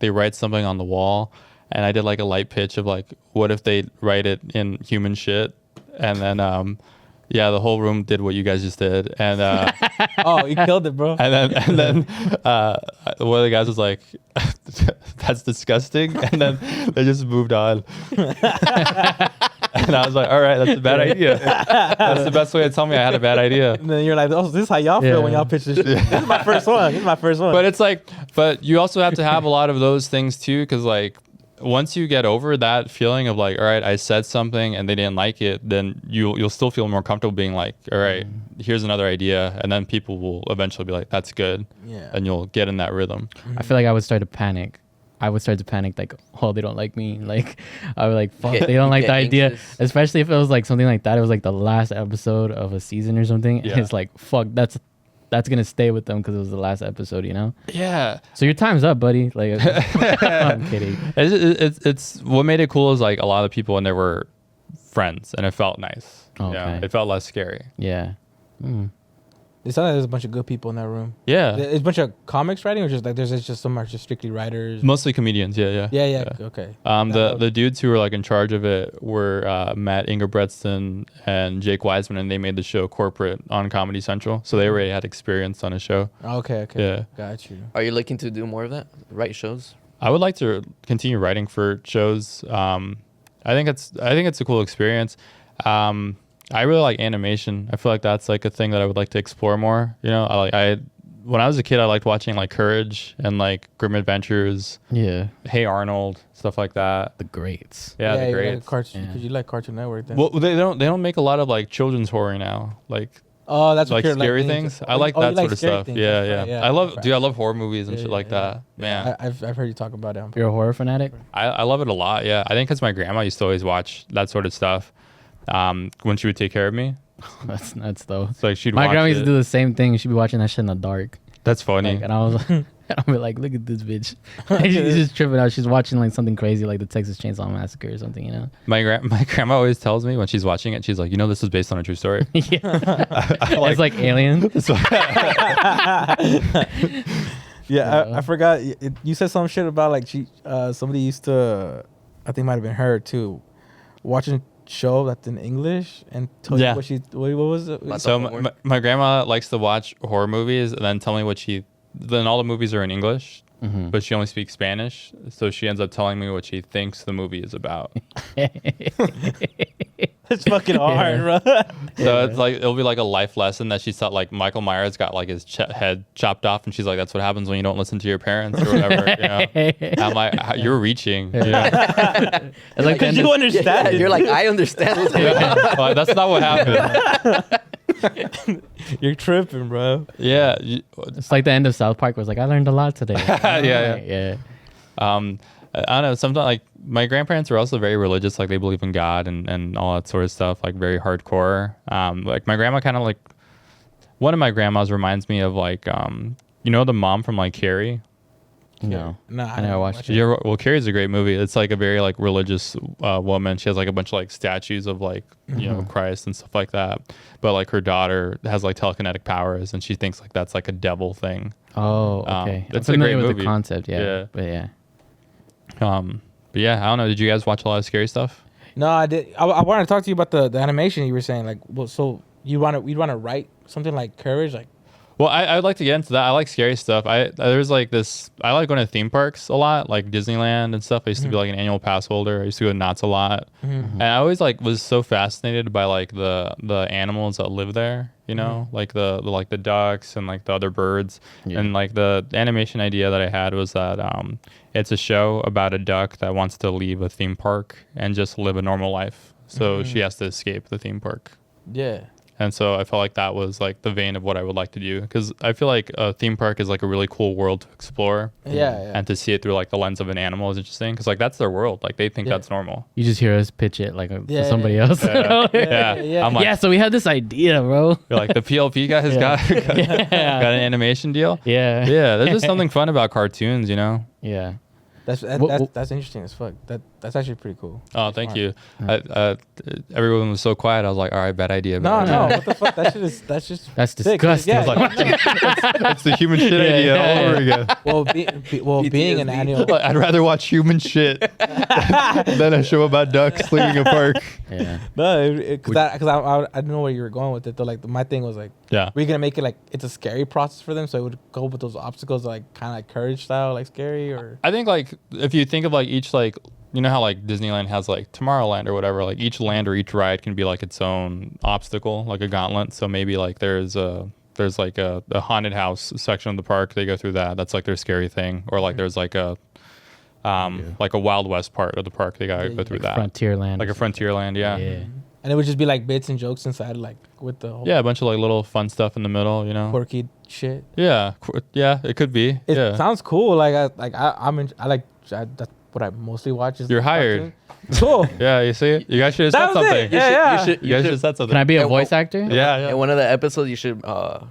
write something on the wall, and I did like a light pitch of like, what if they write it in human shit, and then the whole room did what you guys just did, and oh, you killed it, bro. And then one of the guys was like, that's disgusting, and then they just moved on. And I was like, all right, that's a bad idea. That's the best way to tell me I had a bad idea. And then you're like, oh, this is how y'all feel when y'all pitch this shit. This is my first one. But it's like, but you also have to have a lot of those things too, because like once you get over that feeling of like, all right, I said something and they didn't like it, then you'll still feel more comfortable being like, all right, here's another idea, and then people will eventually be like, that's good, and you'll get in that rhythm. I feel like I would start to panic. Like, oh, they don't like me. Like, I was like, fuck, they don't like the idea. Anxious. Especially if it was like something like that. It was like the last episode of a season or something. Yeah. And it's like, fuck, that's gonna stay with them because it was the last episode, you know? Yeah. So your time's up, buddy. Like, I'm kidding. It's what made it cool is like a lot of people in there were friends, and it felt nice. Okay. Yeah, it felt less scary. Yeah. It sounds like there's a bunch of good people in that room. Yeah. It's a bunch of comics writing, or just like there's just some are just strictly writers. Mostly comedians. Yeah. Okay. The dudes who were like in charge of it were Matt Ingebretson and Jake Wiseman, and they made the show Corporate on Comedy Central, so they already had experience on a show. Okay. Yeah. Got you. Are you looking to do more of that? Write shows? I would like to continue writing for shows. I think it's a cool experience. I really like animation. I feel like that's like a thing that I would like to explore more. You know, when I was a kid, I liked watching like Courage and like Grim Adventures. Yeah. Hey Arnold, stuff like that. The greats. Yeah, the greats. Because you like Cartoon Network. Then. Well, they don't make a lot of like children's horror now. Like, oh, that's like scary things. I like that sort of stuff. Things. Yeah. I love horror movies and shit like that. Man, I've heard you talk about it. You're a horror fanatic? I love it a lot. Yeah, I think because my grandma used to always watch that sort of stuff. When she would take care of me. That's nuts though. It's like my grandma used to do the same thing. She'd be watching that shit in the dark. That's funny. Like, and I was like, I'll be like, look at this bitch. She's just tripping out. She's watching like something crazy like the Texas Chainsaw Massacre or something, you know? My grandma always tells me when she's watching it, she's like, you know, this is based on a true story. It's like Alien. I forgot. You said some shit about like somebody used to, I think it might have been her too, watching show that's in English and tell you what was it? So my grandma likes to watch horror movies and then tell me then all the movies are in English, but she only speaks Spanish, so she ends up telling me what she thinks the movie is about. It's fucking hard, bro. So it's like it'll be like a life lesson that she thought like Michael Myers got like his head chopped off, and she's like, "That's what happens when you don't listen to your parents or whatever." You know? I'm like, "You're reaching." Yeah. It's like, because you understand. Yeah, you're like, I understand. What's going on. Well, that's not what happened. You're tripping, bro. Yeah. It's like the end of South Park was like, I learned a lot today. Yeah. I don't know. Sometimes like my grandparents are also very religious. Like they believe in God and all that sort of stuff. Like very hardcore. Like my grandma kind of like one of my grandmas reminds me of like you know the mom from like Carrie. No, I never watched it. Well, Carrie's a great movie. It's like a very like religious woman. She has like a bunch of like statues of like you know Christ and stuff like that. But like her daughter has like telekinetic powers, and she thinks like that's like a devil thing. Oh, okay. It's a great movie. The concept, but yeah. But yeah, I don't know. Did you guys watch a lot of scary stuff? No, I did. I wanted to talk to you about the animation you were saying. Like, well, so you'd want to write something like Courage, like. Well, I'd like to get into that. I like scary stuff. There's like this. I like going to theme parks a lot, like Disneyland and stuff. I used to be like an annual pass holder. I used to go to Knott's a lot, and I always like was so fascinated by like the animals that live there. You know, like the like the ducks and like the other birds, and like the animation idea that I had was that it's a show about a duck that wants to leave a theme park and just live a normal life. So she has to escape the theme park. Yeah. And so I felt like that was like the vein of what I would like to do, because I feel like a theme park is like a really cool world to explore. Yeah. And to see it through like the lens of an animal is interesting, because like that's their world. Like they think that's normal. You just hear us pitch it like to somebody else. Yeah. I'm like, so we have this idea, bro. you're like the PLP guy has got an animation deal. Yeah. Yeah. There's just something fun about cartoons, you know? Yeah. That's interesting as fuck. That's actually pretty cool. Oh, thank you. Everyone was so quiet. I was like, all right, bad idea. No, what the fuck? That's disgusting. Yeah, That's the human shit idea all over again. Being an animal. I'd rather watch human shit than a show about ducks leaving a park. Yeah. No, because I didn't know where you were going with it. Though, like my thing was like, we're gonna make it like it's a scary process for them, so it would go with those obstacles, like kind of like courage style, like scary. Or I think like if you think of like each like, you know how like Disneyland has like Tomorrowland or whatever, like each land or each ride can be like its own obstacle, like a gauntlet. So maybe like there's like a haunted house section of the park. They go through that. That's like their scary thing. Or like there's like a like a Wild West part of the park. They gotta go through that. Frontierland. Like a Frontierland, yeah. And it would just be like bits and jokes inside, like with the whole a bunch of like little fun stuff in the middle, you know. quirky shit. Yeah, it could be. It sounds cool. That's what I mostly watch. Is You're hired. Cool. Yeah, you see, you guys should have said something. You guys should have said something. Can I be a voice actor? Yeah. In one of the episodes, you should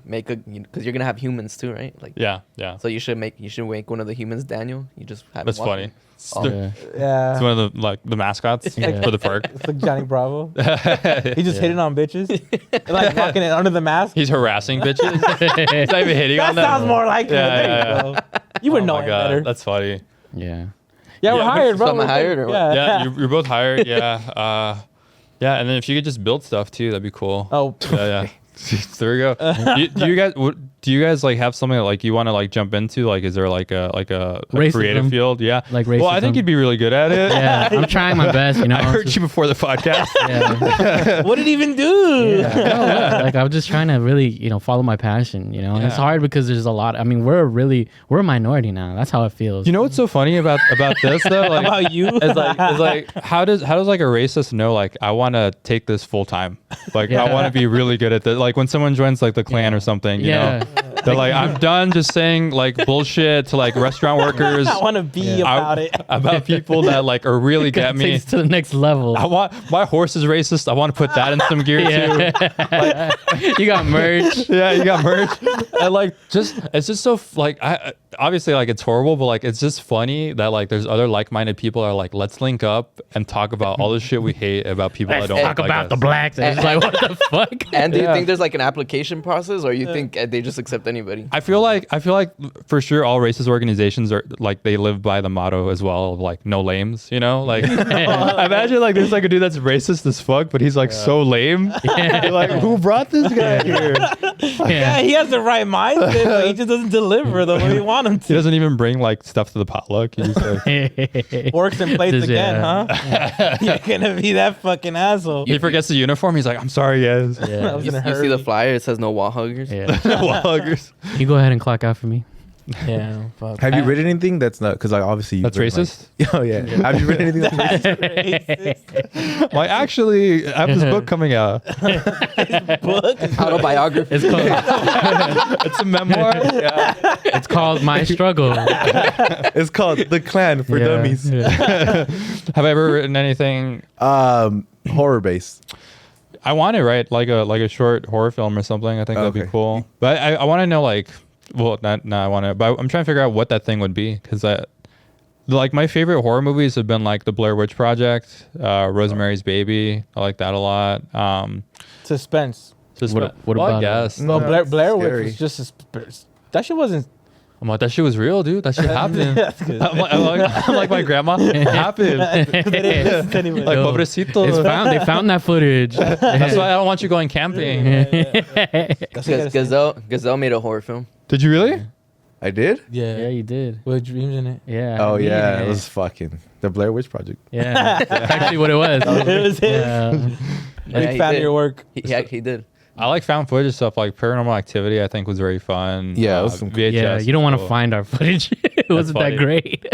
make because you're gonna have humans too, right? Like Yeah. So you should make one of the humans Daniel. You just have. That's funny. It's It's one of the mascots for the park. It's like Johnny Bravo. He just hitting on bitches, like walking in under the mask. He's harassing bitches. He's not even hitting on them. That sounds more like it. You would know it better. That's funny. Yeah. Yeah, we're hired, bro. So I'm hired, or what? Yeah, you're both hired. Yeah. Yeah, and then if you could just build stuff too, that'd be cool. Oh. Yeah. There we go. Do you guys like have something that like you want to like jump into? Like, is there like a creative field? Yeah. Like racism. Well, I think you'd be really good at it. Yeah, I'm trying my best. You know. I heard you before the podcast. Yeah. What did it even do? Yeah. Like I'm just trying to really, follow my passion. And it's hard because there's a lot. I mean, we're a minority now. That's how it feels. You know what's so funny about this though? Like, about you? It's like how does like a racist know like I want to take this full time? Like I want to be really good at this. Like when someone joins like the Klan or something, you know. They're like, I'm done just saying like bullshit to like restaurant workers. I want to be about it. About people that like are really get me. Takes to the next level. I want my horse is racist. I want to put that in some gear too. Like, you got merch. Yeah, you got merch. And like it's just so like I obviously like it's horrible, but like it's just funny that like there's other like-minded people are like, let's link up and talk about all the shit we hate about people that don't talk like about us. the blacks. And it's like, what the fuck? And do you think there's like an application process, or you think they just accept anybody? I feel like for sure all racist organizations are like they live by the motto as well of like no lames, like imagine like there's like a dude that's racist as fuck, but he's like so lame. You're like, who brought this guy here? Yeah, he has the right mindset, but he just doesn't deliver the way we want him to. He doesn't even bring like stuff to the potluck. He just like works and plates again, huh? You're gonna be that fucking asshole. He forgets the uniform. He's like, I'm sorry, guys. Yeah. You see the flyer? It says no wall huggers. Yeah. Wall huggers. You go ahead and clock out for me. Yeah. Fuck. Have you read anything that's not because like obviously that's racist? Like, oh yeah. Have you read anything that's racist? Well, actually, I have this book coming out. Book? Autobiography. It's called. It's a memoir. Yeah. It's called My Struggle. It's called The Klan for Dummies. Yeah. Have I ever written anything Horror based? I want to write like a short horror film or something. I think that'd be cool. But I want to know like, well, I want to. But I'm trying to figure out what that thing would be, because like my favorite horror movies have been like The Blair Witch Project, Rosemary's Baby. I like that a lot. Suspense. What well, about I guess. No, Blair Witch was just that shit wasn't I'm like, that shit was real, dude. That shit happened. I'm like my grandma. It happened. Like, pobrecito. They found that footage. That's why I don't want you going camping. Gazelle made a horror film. Did you really? I did? Yeah, you did. With dreams in it. Yeah. Oh, yeah. It was fucking the Blair Witch Project. Yeah. That's actually what it was. It was him. Yeah. Big fan of your work. He did. I like found footage stuff like Paranormal Activity. I think was very fun. Yeah, it was some VHS. Yeah, you don't want to find our footage. It wasn't that great.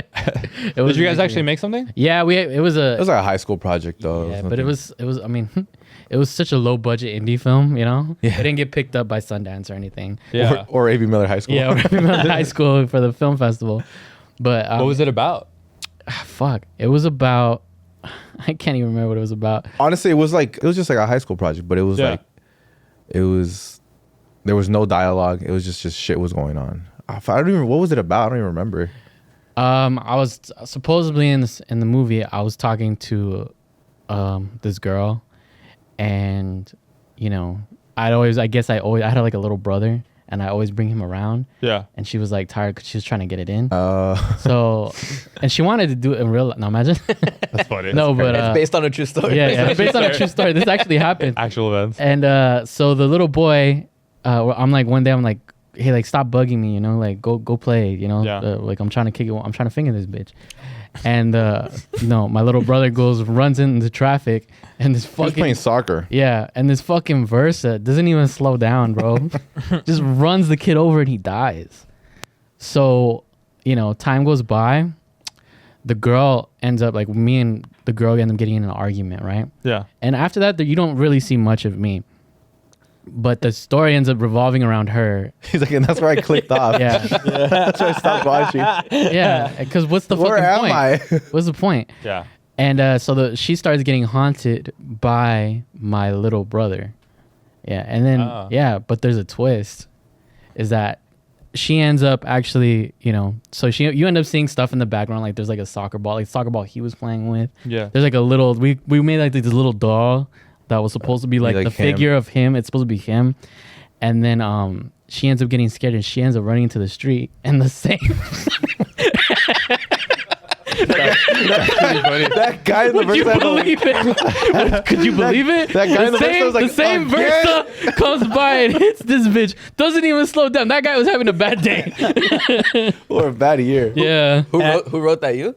Did you guys actually make something? Yeah, it was It was like a high school project though. Yeah, but it was. I mean, it was such a low budget indie film. You know, Yeah. it didn't get picked up by Sundance or anything. Yeah. Or A.B. Miller High School. Yeah, or high school for the film festival. But What was it about? fuck, it was about. I can't even remember what it was about. Honestly, it was just like a high school project, but it was there was no dialogue. It was just shit was going on. I don't even, what was it about? I don't even remember. I was supposedly in the movie. I was talking to this girl, and you know, I had like a little brother, and I always bring him around. Yeah. And she was like tired because she was trying to get it in. Uh, So, and she wanted to do it in real. No, imagine. That's funny. No, but It's based on a true story. yeah, it's based on a true story. This actually happened. Actual events. And so the little boy, I'm like, one day I'm like, hey, like stop bugging me, you know, like go play, you know, Yeah. like I'm trying to kick it, I'm trying to finger this bitch. And no, my little brother runs into traffic, and this he was fucking playing soccer. yeah, and this fucking Versa doesn't even slow down, bro. Just runs the kid over and he dies. So, you know, time goes by. The girl ends up, like, me and the girl end up getting in an argument, right? Yeah. And after that, you don't really see much of me. But the story ends up revolving around her. He's like, and that's where I clicked off. Yeah. That's where I stopped watching. Yeah. Because what's the Where fucking am point? I? What's the point? Yeah. And so she starts getting haunted by my little brother. Yeah. And then, but there's a twist. Is that she ends up actually, you know, so you end up seeing stuff in the background, like there's like a soccer ball he was playing with. Yeah. There's like a little, we made like this little doll that was supposed to be like the figure of him. It's supposed to be him. And then she ends up getting scared and she ends up running into the street, and the same That guy in the Would you Versa. believe it? Could you believe it? That guy in the Versa was like, the same again? Versa comes by and hits this bitch. Doesn't even slow down. That guy was having a bad day. Or a bad year. Yeah. Who wrote that? You?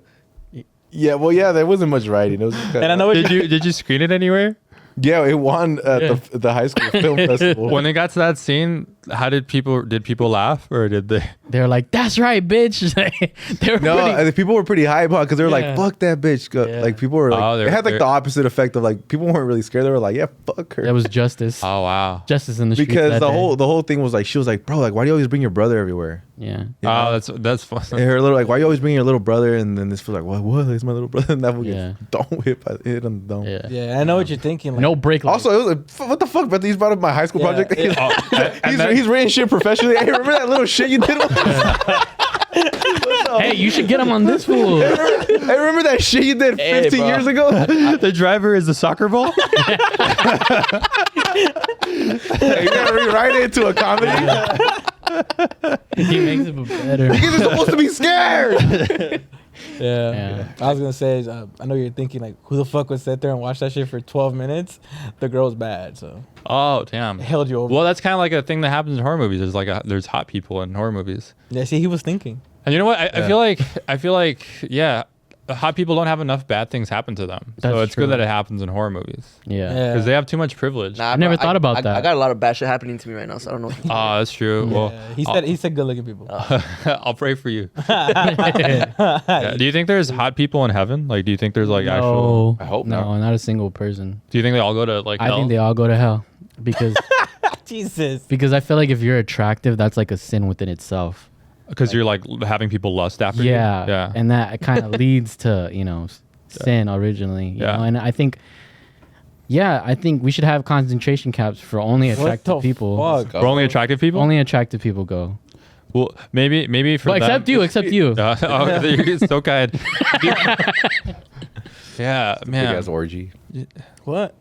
Yeah, well, yeah, there wasn't much writing. It was just And I know what Did you screen it anywhere? yeah, it won at the high school film festival. When they got to that scene, did people laugh, or did they? They were like, "That's right, bitch." They were No, people were pretty hype because they were Yeah. like, "Fuck that bitch!" Yeah. Like people were like, it had like the opposite effect of like people weren't really scared. They were like, "Yeah, fuck her." That was justice. Oh wow. Justice in the streets. because that the day. whole thing was like she was like, "Bro, like why do you always bring your brother everywhere?" Yeah. You know? Oh, that's fun. And her little like, "Why you always bring your little brother?" And then this was like, "What? He's my little brother." And that would Yeah. get dome hit on the dome. Yeah. Yeah, I know what you're thinking. Like, No break. Also, it was like, what the fuck? But he's brought up my high school Yeah. project. Yeah. He's written shit professionally. Hey, remember that little shit you did? Hey, you should get him on this fool. Hey, remember that shit you did 15 bro. years ago? The driver is the soccer ball. You gotta rewrite it into a comedy. He makes it better. You're supposed to be scared. Yeah. I was gonna say, I know you're thinking like, who the fuck would sit there and watch that shit for 12 minutes? The girl's bad, so Oh damn. it held you over. Well, that's kind of like a thing that happens in horror movies. There's hot people in horror movies. Yeah, see, he was thinking. And you know what? I feel like yeah, hot people don't have enough bad things happen to them. So That's it's true. good that it happens in horror movies Yeah. because they have too much privilege. Nah, I never bro, thought about that. I got a lot of bad shit happening to me right now, so I don't know. Oh, that's true. Well, Yeah. He said good looking people. I'll pray for you. Yeah. Do you think there's hot people in heaven? Like, do you think there's like actual? No, I hope no, not a single person. Do you think they all go to like I hell? think they all go to hell because Jesus. I feel like if you're attractive, that's like a sin within itself. Because you're like having people lust after you. Yeah, Yeah. and that kind of leads to sin originally. You know? And I think we should have concentration caps for only attractive people. Fuck? For only attractive people. Only attractive people go. Well, maybe for Well, them, except you. oh, you're so kind. Yeah, Big man. ass orgy. What?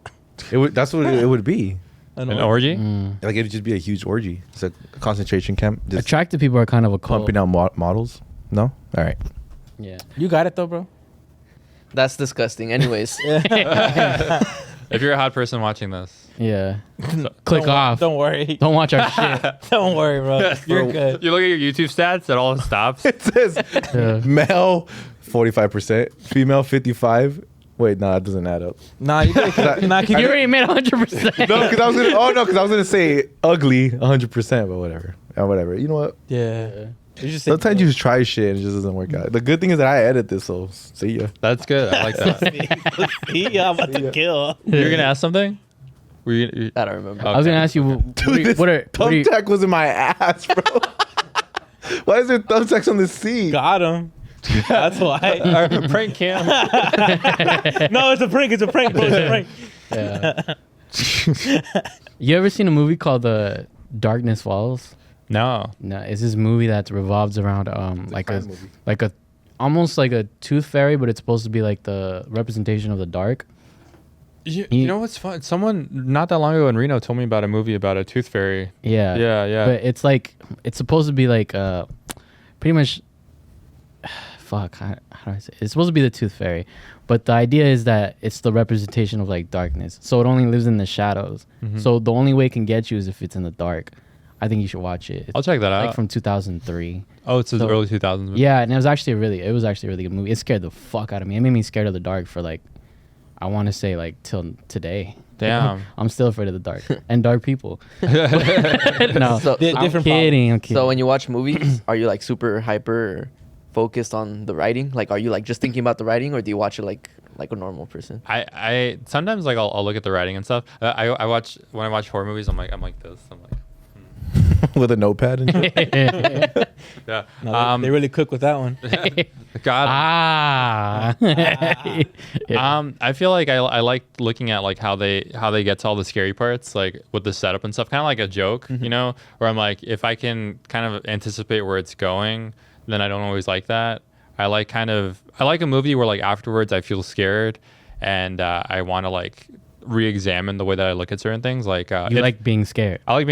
That's what it would be. An orgy? Like it'd just be a huge orgy. It's a concentration camp. Just Attractive people are kind of a cult. pumping out models. No, all right. Yeah. You got it though, bro. That's disgusting. Anyways, If you're a hot person watching this, Yeah. Click off. Don't worry. Don't watch our shit. Don't worry, bro. You're good. you look at your YouTube stats, it all stops. It says Yeah. male 45%, female 55. Wait, no, that doesn't add up. Nah, you good. Nah, keep You already made 100%. No, because I was gonna. Oh no, because I was gonna say ugly 100%, but whatever. Whatever. You know what? Yeah. You just say Sometimes you just try shit and it just doesn't work out. The good thing is that I edit this, so see ya. That's good. I like that. See, I'm about to kill. You're gonna ask something? Were you, I don't remember. I was gonna ask you, Dude, what are thumbtack was in my ass, bro. Why is there thumbtacks on the seat? Got him. That's why. Our prank cam. No, it's a prank. It's a prank, bro. It's a prank. Yeah. You ever seen a movie called The Darkness Falls? No. No, it's this movie that revolves around like a movie. almost like a tooth fairy, but it's supposed to be like the representation of the dark. You know what's fun? Someone not that long ago in Reno told me about a movie about a tooth fairy. Yeah. Yeah. But it's like it's supposed to be like pretty much fuck, how do I say it? It's supposed to be the tooth fairy, but the idea is that it's the representation of like darkness, so it only lives in the shadows. So the only way it can get you is if it's in the dark. I think you should watch it. I'll check that like out. from 2003. Oh, it's the So- early 2000s movie. Yeah, and it was actually a really good movie. It scared the fuck out of me. It made me scared of the dark for like, I want to say like till today. Damn. I'm still afraid of the dark and dark people. No, So- I'm different kidding. I'm kidding. So when you watch movies, are you like super hyper focused on the writing? Like, are you like just thinking about the writing, or do you watch it like a normal person? I sometimes like I'll look at the writing and stuff. I watch when I watch horror movies. I'm like this. I'm like With a notepad and shit. yeah. No, they really cook with that one. God. I I feel like I like looking at like how they get to all the scary parts, like with the setup and stuff, kind of like a joke, you know, where I'm like, if I can kind of anticipate where it's going, then I don't always like that. I like a movie where like afterwards I feel scared and I want to like re-examine the way that I look at certain things. Like you like being scared. I like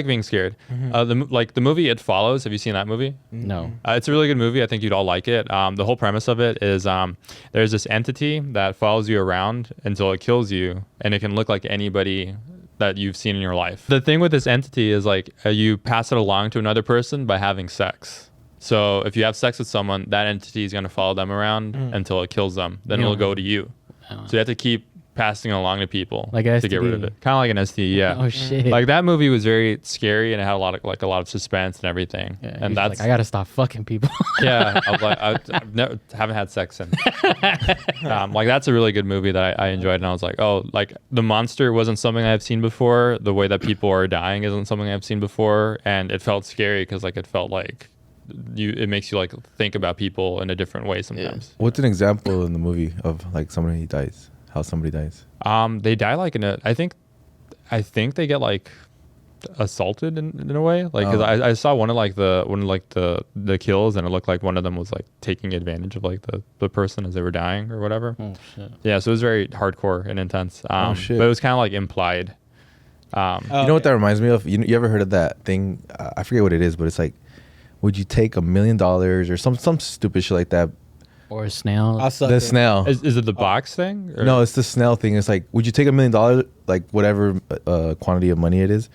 being scared. The movie It Follows. Have you seen that movie? No. It's a really good movie. I think you'd all like it. The whole premise of it is there's this entity that follows you around until it kills you, and it can look like anybody that you've seen in your life. The thing with this entity is like you pass it along to another person by having sex. So if you have sex with someone, that entity is going to follow them around until it kills them. Then it'll go to you. So you have to keep passing it along to people Like to a get rid of STD. it. Kind of like an STD, yeah. Oh shit. Like that movie was very scary and it had a lot of suspense and everything. Yeah, and he's that's like, I gotta stop fucking people. yeah. I've never haven't had sex in. Like that's a really good movie that I enjoyed, and I was like, oh, like the monster wasn't something I've seen before. The way that people are dying isn't something I've seen before, and it felt scary because like it felt like it makes you like think about people in a different way sometimes. What's an example in the movie of like somebody dies? How somebody dies? They die like in a. I think they get like assaulted in a way. Like 'cause I saw one of the kills, and it looked like one of them was like taking advantage of like the person as they were dying or whatever. Oh shit. Yeah, so it was very hardcore and intense. Shit. But it was kind of like implied. You know what that reminds me of? You ever heard of that thing? I forget what it is, but it's like, would you take $1 million or some stupid shit like that? Or a snail. I'll suck The it. snail. Is it the box thing? Or? No, it's the snail thing. It's like, would you take $1 million, like whatever quantity of money it is,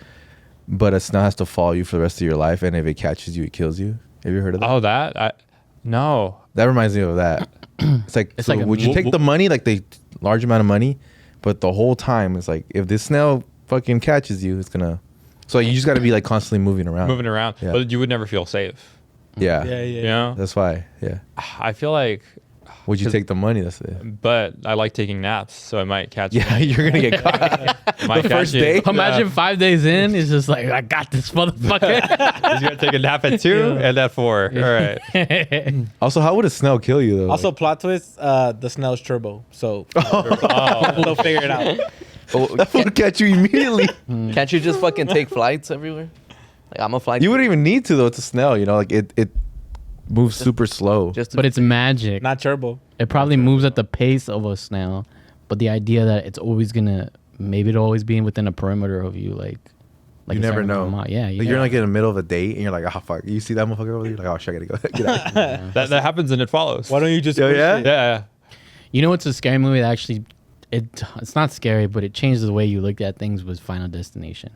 but a snail has to follow you for the rest of your life, and if it catches you, it kills you. Have you heard of that? Oh, that? No. That reminds me of that. It's like, It's so like a would you take the money, like the large amount of money, but the whole time it's like, if this snail fucking catches you, it's gonna. So you just got to be like constantly moving around. Yeah. But you would never feel safe. Yeah. Yeah. You know? That's why. Yeah. I feel like. Would you take the money? That's it. But I like taking naps, so I might catch. Yeah, you're gonna get caught. Might the catch first you. day? Imagine 5 days in, it's just like, I got this motherfucker. He's gonna take a nap at 2 and at 4. All right. Also, how would a snail kill you though? Also, plot twist: the snail's turbo. So they'll figure it out. that would catch you immediately. Can't you just fucking take flights everywhere? Like, I'm a flight. You wouldn't even need to though. It's a snail. You know, like it moves super slow. just to But it's magic. Not turbo. It probably moves at the pace of a snail, but the idea that it's always gonna maybe it'll always be within a perimeter of you. Like you never know. Yeah, like you're like in the middle of a date and you're like, oh fuck, you see that motherfucker over there? You're like, oh shit, I gotta go. Get out. That happens and it follows. Why don't you just? Yeah. You know what's a scary movie that actually it's not scary, but it changed the way you looked at things was Final Destination.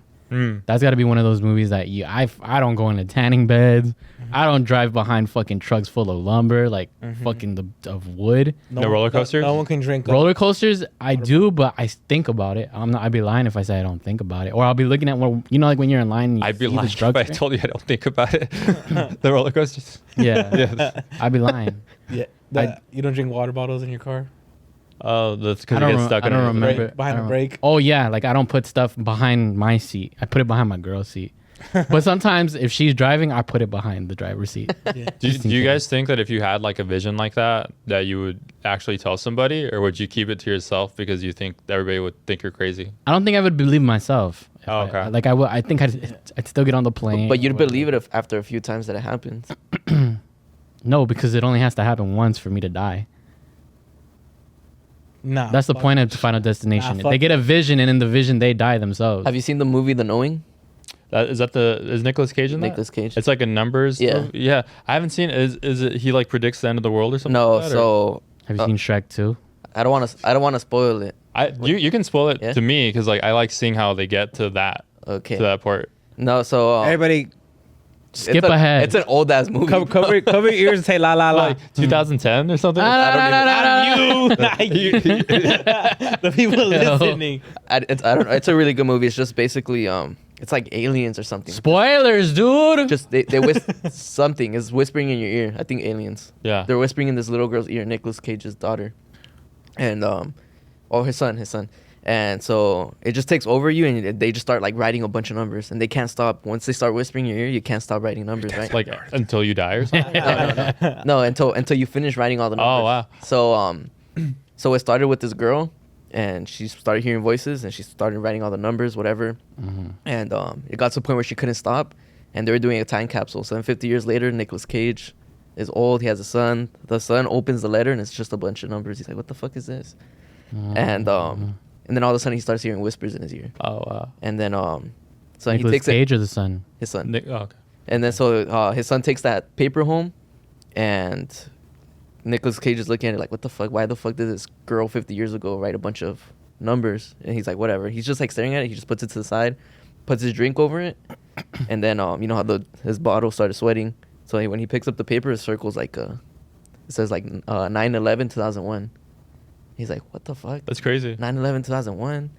That's got to be one of those movies that I don't go into tanning beds. I don't drive behind fucking trucks full of lumber, like fucking of wood. No roller coasters. No one can drink roller coasters. I do, but I think about it. I'd be lying if I say I don't think about it. Or I'll be looking at like when you're in line. And I'd be lying if I told you I don't think about it. The roller coasters. Yeah. I'd be lying. Yeah. You don't drink water bottles in your car? Oh, that's because you get stuck in behind a brake. Oh yeah, like I don't put stuff behind my seat. I put it behind my girl's seat. But sometimes if she's driving, I put it behind the driver's seat. Yeah. Do you guys think that if you had like a vision like that you would actually tell somebody, or would you keep it to yourself because you think everybody would think you're crazy? I don't think I would believe myself. Oh, okay. I think I'd still get on the plane. But you'd believe it after a few times that it happens. No, because it only has to happen once for me to die. Nah, that's the point of Final Destination. They get a vision, and in the vision, they die themselves. Have you seen the movie The Knowing? Is Nicolas Cage in that? Nicolas Cage. It's like a numbers. Yeah. Movie? Yeah. I haven't seen it. Is it he like predicts the end of the world or something? No. Like that, so have you seen Shrek 2? I don't want to spoil it. You can spoil it to me because like I like seeing how they get to that. Okay. To that part. No. So everybody. Skip ahead. It's an old ass movie. Cover your ears and say la la la. Like 2010 or something. The people listening. I don't know. It's a really good movie. It's just basically it's like aliens or something. Spoilers, dude. Just they something is whispering in your ear. I think aliens. Yeah. They're whispering in this little girl's ear, Nicolas Cage's daughter, and his son. And so it just takes over you, and they just start like writing a bunch of numbers, and they can't stop. Once they start whispering in your ear, you can't stop writing numbers, right? Like until you die or something. No, until you finish writing all the numbers. Oh wow. So it started with this girl, and she started hearing voices, and she started writing all the numbers, whatever. And it got to the point where she couldn't stop, and they were doing a time capsule. So then 50 years later, Nicolas Cage is old. He has a son. The son opens the letter, and it's just a bunch of numbers. He's like, "What the fuck is this?" And then all of a sudden he starts hearing whispers in his ear. Oh wow. And then so Nicolas he takes Cage or the son? His son. Okay. And then so his son takes that paper home, and Nicolas Cage is looking at it like, what the fuck? Why the fuck did this girl 50 years ago write a bunch of numbers? And he's like, whatever. He's just like staring at it. He just puts it to the side, puts his drink over it, and then you know how his bottle started sweating. So when he picks up the paper, it circles like it says like 9/11/2001. He's like, what the fuck? That's crazy. 9/11/2001.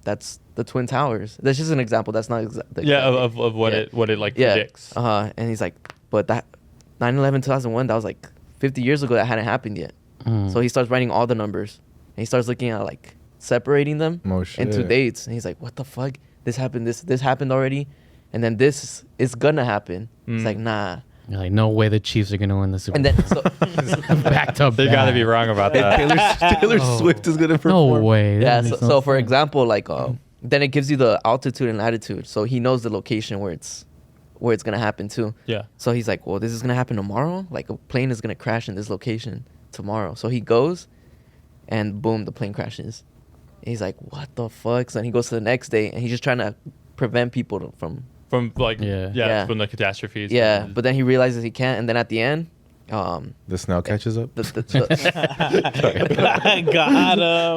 That's the Twin Towers. That's just an example. That's not exactly. Yeah, of what it like predicts. And he's like, but that 9/11/2001, that was like 50 years ago. That hadn't happened yet. So he starts writing all the numbers, and he starts looking at like separating them into dates. And he's like, what the fuck? This happened. This happened already, and then this is gonna happen. It's like, nah. You're like, no way the Chiefs are gonna win the Super Bowl. And then back to they gotta be wrong about that. Taylor Swift is gonna perform. No way. Yeah. So for example, like then it gives you the altitude and latitude, so he knows the location where it's gonna happen too. Yeah. So he's like, well, this is gonna happen tomorrow. Like a plane is gonna crash in this location tomorrow. So he goes, and boom, the plane crashes. And he's like, what the fuck? So then he goes to the next day, and he's just trying to prevent people from like from the catastrophes. Yeah, but then he realizes he can't, and then at the end, the snail catches up. Got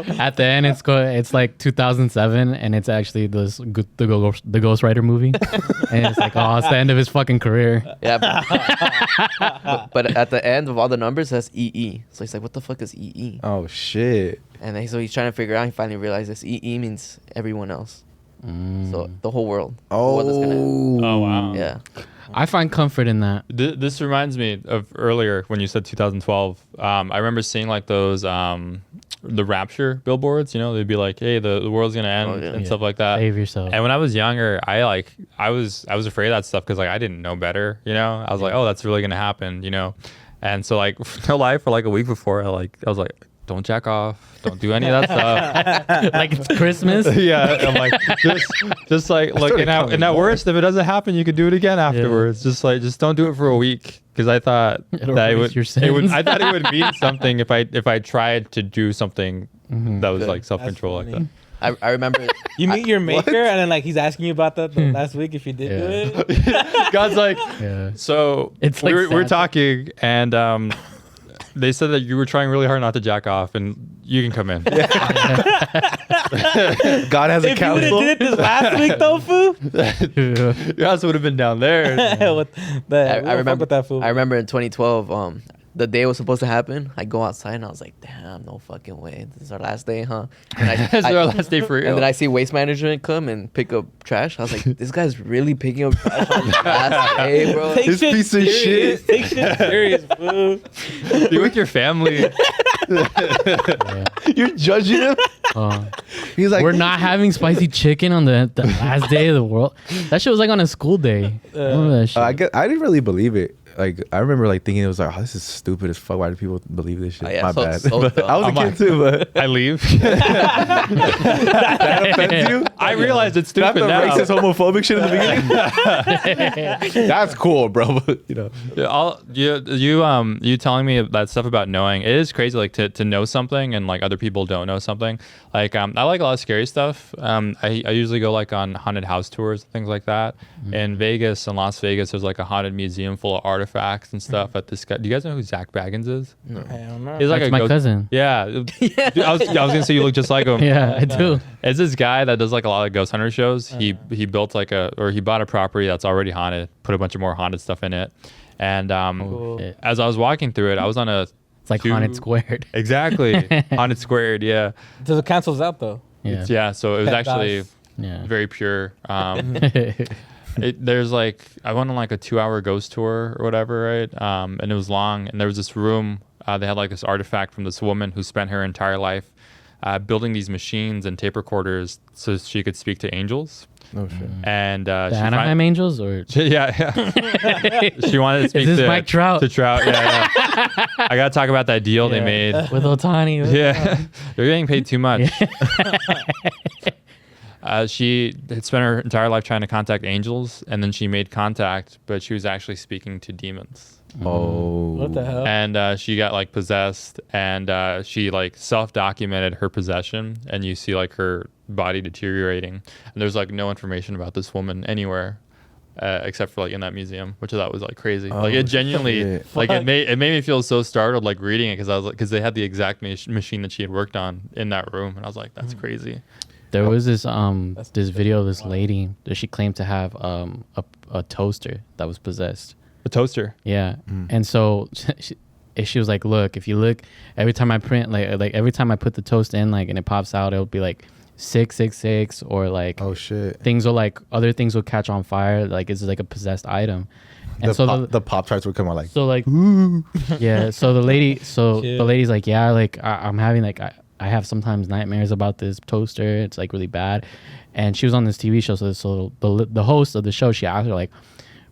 him. At the end, it's like 2007, and it's actually the Ghost Rider movie, and it's like, oh, it's the end of his fucking career. Yeah, but at the end of all the numbers, that's EE. So he's like, what the fuck is EE? Oh shit! And then so he's trying to figure out. He finally realizes EE means everyone else. So the whole world. Oh. Oh wow. Yeah. I find comfort in that. This reminds me of earlier when you said 2012. I remember seeing like those the Rapture billboards. You know, they'd be like, "Hey, the world's gonna end" and stuff like that. Save yourself. And when I was younger, I was afraid of that stuff because like I didn't know better. You know, I was like, "Oh, that's really gonna happen." You know, and so like no lie, for like a week before, I was like, don't jack off, don't do any of that stuff. Like it's Christmas. Yeah, I'm like just like in that worst, if it doesn't happen, you can do it again afterwards. Yeah. Just don't do it for a week, because I thought that I thought it would mean something if I tried to do something that was like self-control like that. I remember. You meet your maker, and then like he's asking you about that the last week if you did do it. God's like, Yeah. so It's we like were sad. talking, and they said that you were trying really hard not to jack off, and you can come in. God has a If you would have council. did it this last week, though, fool. Your house would have been down there. What the, I remember with that fool. I remember in 2012, the day it was supposed to happen. I go outside and I was like, damn, no fucking way. This is our last day, huh? And This is our last day for real. And then I see waste management come and pick up trash. I was like, this guy's really picking up trash on the last day, bro. Take This shit piece of serious. shit. Take shit serious, fool. Be with your family. You're judging him. He's like, We're not having spicy chicken on the last day of the world. That shit was like on a school day. Remember that shit? I didn't really believe it. Like I remember like thinking it was like, oh, this is stupid as fuck. Why do people believe this shit? Oh, yeah, My so- bad. so But dumb. I was a I'm kid like- too, but I leave. that offends you. I realized it's Not stupid the now. racist, homophobic shit in the beginning. That's cool, bro. But you know, You telling me that stuff about knowing, it is crazy, like to know something and like other people don't know something. Like I like a lot of scary stuff. I usually go like on haunted house tours, things like that. In Vegas and Las Vegas, there's like a haunted museum full of artifacts and stuff. At this guy, do you guys know who Zach Baggins is? I don't know. He's like That's a my ghost- cousin. Yeah, Dude, I was gonna say you look just like him. Yeah, I do. It's this guy that does like a lot of ghost hunter shows. He built like he bought a property that's already haunted, put a bunch of more haunted stuff in it, and Oh, shit. as I was walking through it, I was on a It's like haunted squared. Exactly, haunted squared. Yeah, So it cancels out though. Yeah. yeah. So it was Pet actually dies. Yeah. very pure. There's like I went on like a 2-hour ghost tour or whatever, right? And it was long, and there was this room. They had like this artifact from this woman who spent her entire life building these machines and tape recorders so she could speak to angels. no shit. And The Anaheim Angels or yeah. She wanted to speak this to Mike Trout? To Trout, yeah. I gotta talk about that deal they made. with Otani. Yeah, they're getting paid too much. She had spent her entire life trying to contact angels, and then she made contact, but she was actually speaking to demons. Oh, What the hell? And she got like possessed, and she like self-documented her possession, and you see like her body deteriorating, and there's like no information about this woman anywhere. Except for like in that museum, which I thought was like crazy. Like it genuinely, shit. like it made me feel so startled, like reading it, because I was like, because they had the exact machine that she had worked on in that room, and I was like, that's crazy. There was this this video of this lady that she claimed to have a toaster that was possessed. The toaster. Yeah, and so she was like, "Look, if you look, every time I print, like every time I put the toast in, like, and it pops out, it'll be like 666, or like oh shit. things will like other things will catch on fire, like it's like a possessed item." And The pop charts would come out like, so like yeah, so the lady's like, yeah, like I'm having like I have sometimes nightmares about this toaster. It's like really bad. And she was on this TV show, so the host of the show, she asked her like,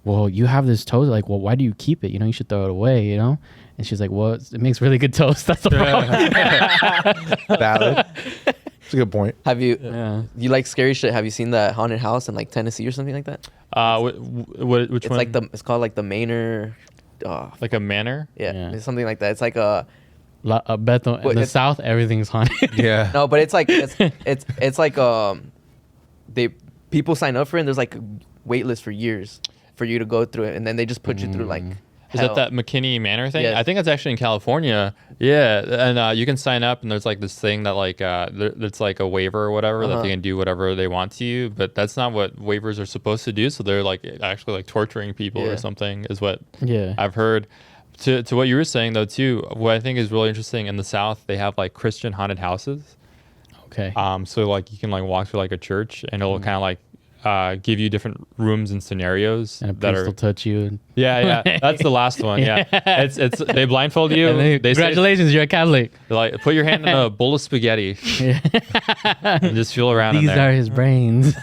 well, you have this toast, like, well, why do you keep it? You know, you should throw it away, you know? And she's like, well, it makes really good toast. That's the problem. valid. It's a good point. Have you Yeah. you like scary shit? Have you seen that haunted house in like Tennessee or something like that? Which It's one? like it's called like the Manor. like a manor. Yeah, Yeah. it's something like that. It's like a Beto, in Wait, the it's- South, everything's haunted. Yeah. no, but it's like it's like they people sign up for it, and there's like a wait list for years for you to go through it, and then they just put you through like Is hell. that McKinney Manor thing? Yes. I think that's actually in California. Yeah, and you can sign up, and there's like this thing that like it's like a waiver or whatever that they can do whatever they want to you, but that's not what waivers are supposed to do. So they're like actually like torturing people Yeah. or something is what Yeah. I've heard. To what you were saying though too, what I think is really interesting in the South, they have like Christian haunted houses. Okay. So like you can like walk through like a church, and it'll kind of like give you different rooms and scenarios And a that priest are will touch you. And, yeah, that's the last one. Yeah, it's they blindfold you. and they, They say, congratulations, you're a Catholic. they're like, put your hand in a bowl of spaghetti and just feel around in These there. are his brains.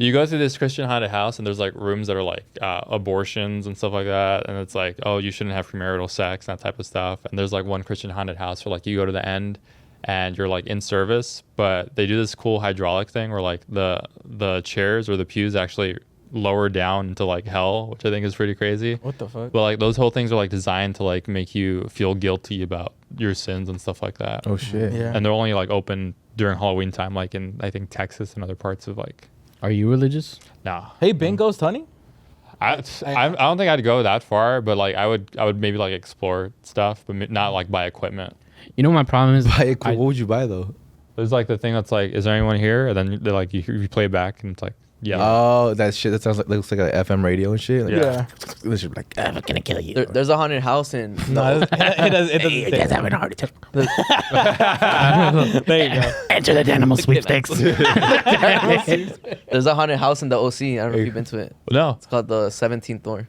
You go through this Christian haunted house, and there's like rooms that are like abortions and stuff like that, and it's like, oh, you shouldn't have premarital sex, that type of stuff. And there's like one Christian haunted house where like you go to the end and you're like in service, but they do this cool hydraulic thing where like the chairs or the pews actually lower down into like hell, which I think is pretty crazy. What the fuck? But like those whole things are like designed to like make you feel guilty about your sins and stuff like that. Oh shit. Yeah. And they're only like open during Halloween time, like in I think Texas and other parts of like. Are you religious? Nah. Hey, bingo's Tony. I don't think I'd go that far, but like I would maybe like explore stuff, but not like buy equipment. You know what my problem is? What would you buy though? There's like the thing that's like, is there anyone here? And then they're like, you play it back, and it's like, yeah. Oh, that shit. That sounds like looks like an FM radio and shit. Like, Yeah. This should be like, I'm gonna kill you. There's a haunted house in. No, it doesn't. having a heart attack. There you go. Enter the animal sweepstakes. There's a haunted house in the OC. I don't know if you've been to it. No. It's called the 17th door.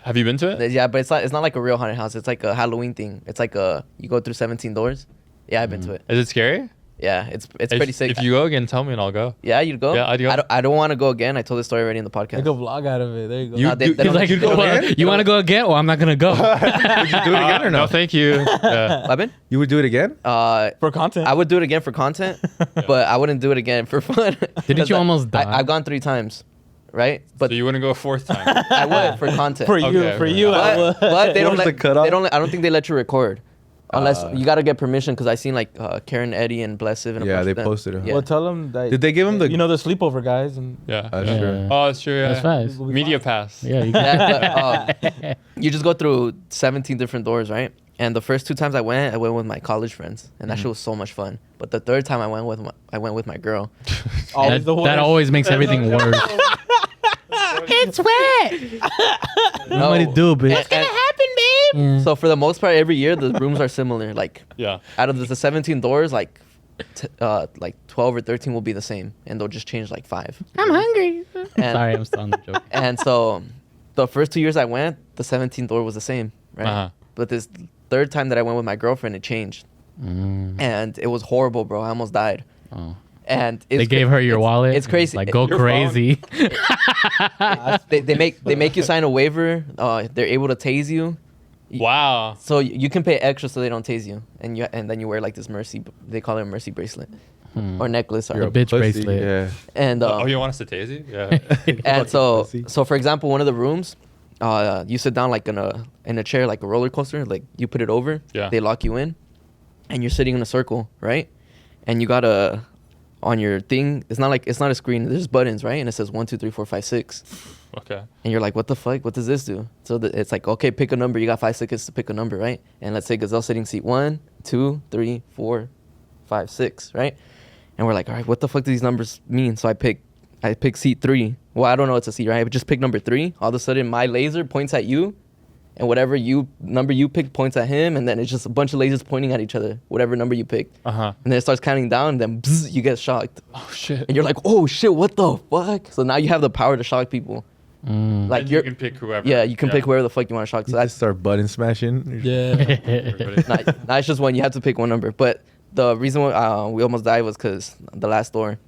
Have you been to it? Yeah, but it's not like a real haunted house. It's like a Halloween thing. It's like you go through 17 doors. Yeah, I've been to it. Is it scary? Yeah, it's pretty sick. If you go again, tell me and I'll go. Yeah, you'd go. Yeah, I'd go. I don't want to go again. I told this story already in the podcast. Make a vlog out of it. There you go. No, they don't- He's like, you want to go again? Well, I'm not gonna go. Would you do it again or No, no? thank you. Yeah. I've You would do it again? For content. I would do it again for content, but I wouldn't do it again for fun. Didn't you almost die? I've gone 3 times, right? But So you wouldn't go a 4th time? I would for content. for you, Okay, for okay. you, I would. But they don't Where's let the cutoff? they don't. I don't think they let you record, unless you gotta get permission. Because I seen like Karen, Eddie, and Blessive and a Yeah, bunch they of them. posted it. Yeah. Well, tell them that. Did they give him the? You know the sleepover guys and. Yeah. Sure. Oh, that's true. Yeah. That's fast. Media pass. Yeah, you Yeah, but, you just go through 17 different doors, right? And the first 2 times I went with my college friends, and that shit was so much fun. But the 3rd time I went with my girl. Always the that worst. always makes everything worse. It's wet. Nobody do, bitch. What's gonna happen, babe? So for the most part, every year the rooms are similar. Like Yeah. out of the 17 doors, like 12 or 13 will be the same, and they'll just change like 5. I'm hungry. And, Sorry, I'm still on the joke. And so the first 2 years I went, the 17th door was the same, right? Uh-huh. But this 3rd time that I went with my girlfriend, it changed, and it was horrible, bro. I almost died. Oh. And They gave her your wallet. It's crazy. Like, go Your crazy. They make you sign a waiver. They're able to tase you. Wow. So you can pay extra so they don't tase you, and then you wear like this mercy. They call it a mercy bracelet or necklace. Sorry. You're a bitch Pussy, bracelet. Yeah. And Oh, you want us to tase you? Yeah. and so pussy. for example, one of the rooms, you sit down like in a chair like a roller coaster. Like you put it over. Yeah. They lock you in, and you're sitting in a circle, right? And you gotta on your thing. It's not a screen. There's buttons, right? And it says 1, 2, 3, 4, 5, 6. Okay. And you're like, what the fuck? What does this do? So it's like, okay, pick a number. You got 5 seconds to pick a number, right? And let's say Gazelle's sitting seat 1, 2, 3, 4, 5, 6, right? And we're like, all right, what the fuck do these numbers mean? So I pick seat 3. Well, I don't know it's a seat, right? But just pick number 3. All of a sudden, my laser points at you, and whatever number you pick points at him, and then it's just a bunch of lasers pointing at each other, whatever number you picked. Uh-huh. And then it starts counting down, and then bzz, you get shocked. Oh shit. And you're like, oh shit, what the fuck? So now you have the power to shock people. Like And you can pick whoever. Yeah, you can pick whoever the fuck you want to shock. So You that's just start button smashing. Yeah. Everybody. not it's just one. You have to pick one number. But the reason why we almost died was because the last door,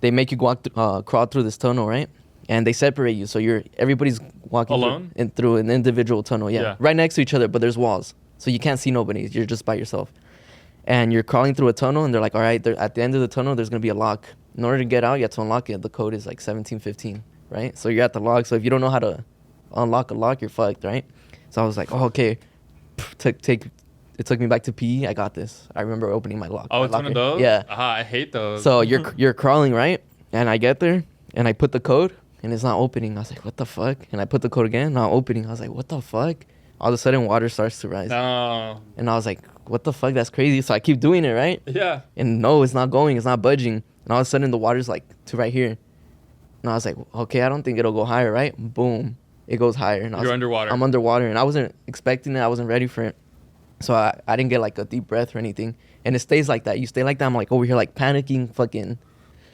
they make you crawl through this tunnel, right? And they separate you, so everybody's walking Alone? through an individual tunnel. Yeah. Right next to each other, but there's walls, so you can't see nobody. You're just by yourself, and you're crawling through a tunnel. And they're like, all right, at the end of the tunnel, there's gonna be a lock. In order to get out, you have to unlock it. The code is like 1715, right? So you're at the lock. So if you don't know how to unlock a lock, you're fucked, right? So I was like, oh, okay. It took me back to PE. I got this. I remember opening my lock. Oh, my it's one of locker. those? Yeah. I hate those. So you're crawling, right? And I get there, and I put the code, and it's not opening. I was like, what the fuck? And I put the code again, not opening. I was like, what the fuck? All of a sudden, water starts to rise. No. And I was like, what the fuck? That's crazy. So I keep doing it, right? Yeah. And no, it's not going. It's not budging. And all of a sudden, the water's like to right here. And I was like, okay, I don't think it'll go higher, right? Boom. It goes higher. And You're underwater. I'm underwater, and I wasn't expecting it. I wasn't ready for it. So I didn't get like a deep breath or anything. And it stays like that. You stay like that. I'm like over here like panicking, fucking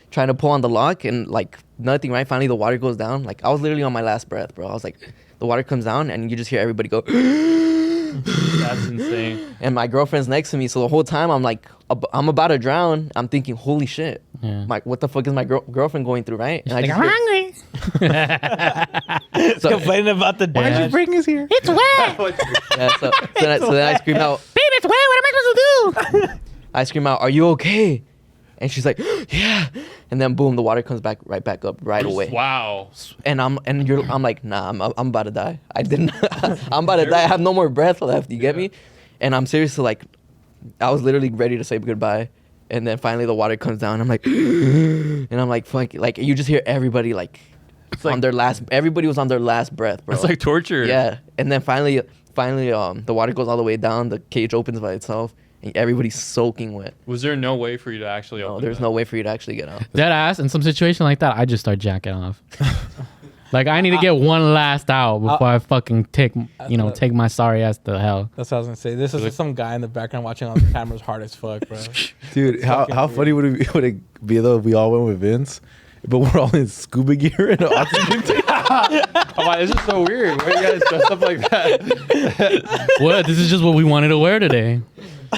trying to pull on the lock, and like nothing, right? Finally, the water goes down. Like I was literally on my last breath, bro. I was like, the water comes down, and you just hear everybody go. That's insane. And my girlfriend's next to me. So the whole time I'm like, I'm about to drown. I'm thinking, holy shit. Yeah. Like, what the fuck is my girlfriend going through, right? And Like, I I'm just hungry. so, Complaining about the dad. Bring us here. It's wet. yeah, so then I scream out, Babe, it's wet. What am I supposed to do? I scream out, are you okay? And she's like, yeah. And then boom, the water comes right back up right away. Wow. And I'm like, nah, I'm about to die. I didn't. I'm about to die. I have no more breath left. You get me? And I'm seriously like, I was literally ready to say goodbye. And then finally the water comes down. I'm like, and I'm like, fuck. Like you just hear everybody like on their last. Everybody was on their last breath, bro. It's like torture. Yeah. And then finally, the water goes all the way down. The cage opens by itself. And everybody's soaking wet. Was there no way for you to actually open? No, there's no way for you to actually get out. Dead ass. In some situation like that, I just start jacking off. Like I need to get one last out before I fucking take my sorry ass to hell. That's what I was gonna say. This is some guy in the background watching on the cameras hard as fuck, bro. Dude, how funny would it be though if we all went with Vince, but we're all in scuba gear and an oxygen tank? Come on, this is so weird. Why are you guys dressed up like that? What? This is just what we wanted to wear today.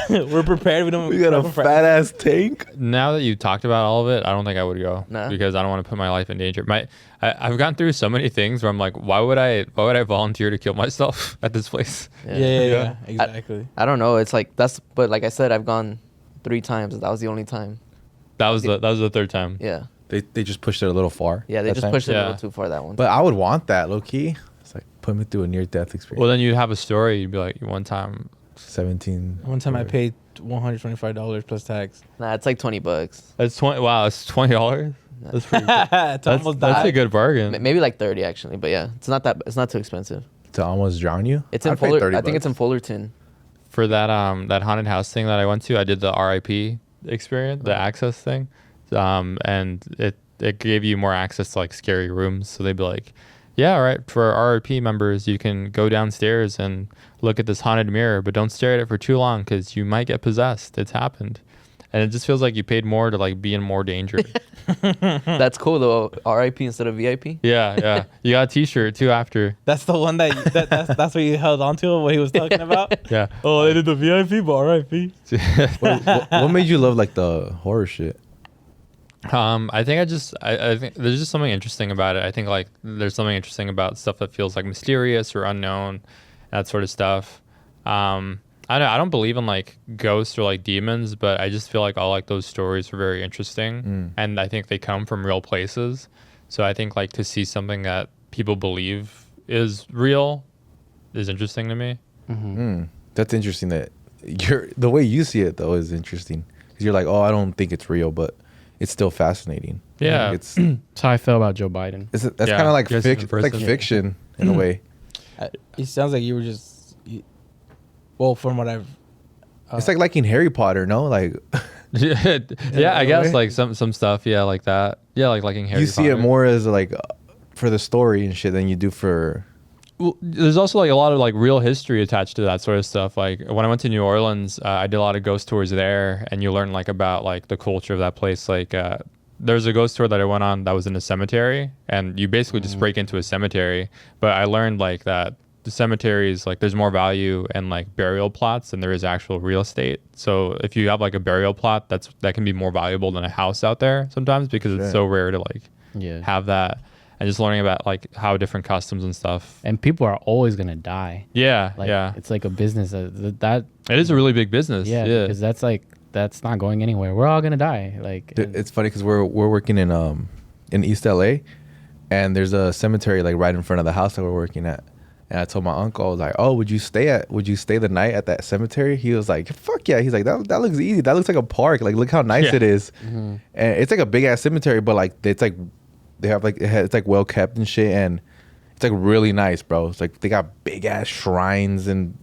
We're prepared. We got a fat ass tank. Now that you talked about all of it, I don't think I would go Nah. because I don't want to put my life in danger. I've gone through so many things where I'm like, why would I volunteer to kill myself at this place? Yeah, exactly. I don't know. It's like but like I said, I've gone 3 times. That was the only time. That was the third time. Yeah. They just pushed it a little far. Yeah, they that just time. pushed it a Yeah. little too far that one. But I would want that, low key. It's like put me through a near death experience. Well, then you'd have a story. You'd be like, one time. 17. One time I paid $125 plus tax. Nah, it's like $20. That's 20. Wow, it's $20. That's pretty. It's almost That's a died. good bargain. Maybe like 30 actually, but yeah, it's not too expensive. To almost drown you? It's in I'd pay Fullerton. 30 I think it's in bucks. Fullerton. For that haunted house thing that I went to, I did the RIP experience, the access thing, and it gave you more access to like scary rooms. So they'd be like, yeah, all right, for RIP members, you can go downstairs and look at this haunted mirror, but don't stare at it for too long because you might get possessed. It's happened. And it just feels like you paid more to like be in more danger. That's cool though. RIP instead of VIP. Yeah. You got a T-shirt too after. That's the one that's what you held on to, what he was talking about. Yeah. Oh, they did the VIP, but RIP. What made you love like the horror shit? I think I think there's just something interesting about it. I think like there's something interesting about stuff that feels like mysterious or unknown, that sort of stuff. I don't believe in like ghosts or like demons, but I just feel like all like those stories are very interesting, and I think they come from real places. So I think like to see something that people believe is real is interesting to me. That's interesting. That the way you see it though is interesting because you're like, oh, I don't think it's real, but it's still fascinating. Yeah. Like, it's That's how I feel about Joe Biden. that's Yeah, kind of like guess it's in like person. fiction in a way. It sounds like you were just. Well, from what I've. It's like liking Harry Potter, no? Like Yeah, I guess like some stuff, yeah, like that. Yeah, like liking Harry you see Potter. it more as like for the story and shit than you do for. Well, there's also like a lot of like real history attached to that sort of stuff. Like when I went to New Orleans, I did a lot of ghost tours there, and you learn like about like the culture of that place. Like there's a ghost tour that I went on that was in a cemetery, and you basically just break into a cemetery. But I learned like that the cemeteries, like there's more value in like burial plots than there is actual real estate. So if you have like a burial plot, that can be more valuable than a house out there sometimes because it's so rare to like have that. And just learning about like how different customs and stuff. And people are always gonna die. Yeah, Like, yeah. It's like a business that It is a really big business. yeah, because that's not going anywhere. We're all gonna die. Like It's funny because we're working in East LA, and there's a cemetery like right in front of the house that we're working at. And I told my uncle, I was like, "Oh, would you stay the night at that cemetery?" He was like, "Fuck yeah!" He's like, "That looks easy. That looks like a park. Like, look how nice it is." And it's like a big ass cemetery, but like it's like they have like it's like well kept and shit, and it's like really nice, bro. It's like they got big ass shrines, and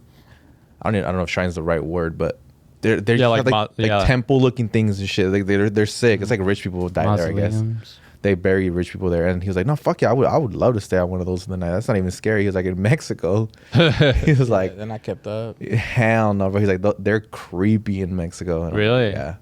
I don't know if shrines is the right word, but they're just like temple looking things and shit. Like they're sick. It's like rich people who die there, I guess. They bury rich people there, and he was like, "No, fuck yeah, I would love to stay on one of those in the night. That's not even scary." He was like, "In Mexico," he was like, They're not kept up. "Hell no," but he's like, "They're creepy in Mexico." And I'm Really? like,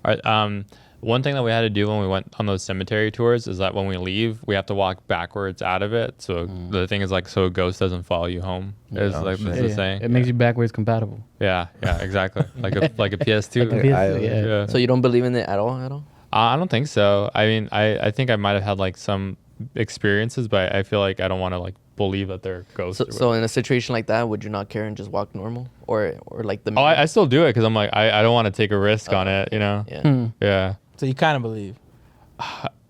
All right, one thing that we had to do when we went on those cemetery tours is that when we leave, we have to walk backwards out of it. So the thing is like, so a ghost doesn't follow you home. Is like shit. that's the saying. It makes you backwards compatible. Yeah, exactly. like a PS2. Like a I- yeah. So you don't believe in it at all? I don't think so. I mean, I think I might have had like some experiences, but I feel like I don't want to like believe that they're ghosts. So in a situation like that, would you not care and just walk normal, or like the? I still do it because I'm like I don't want to take a risk on it, you know. Yeah. Yeah. So you kind of believe.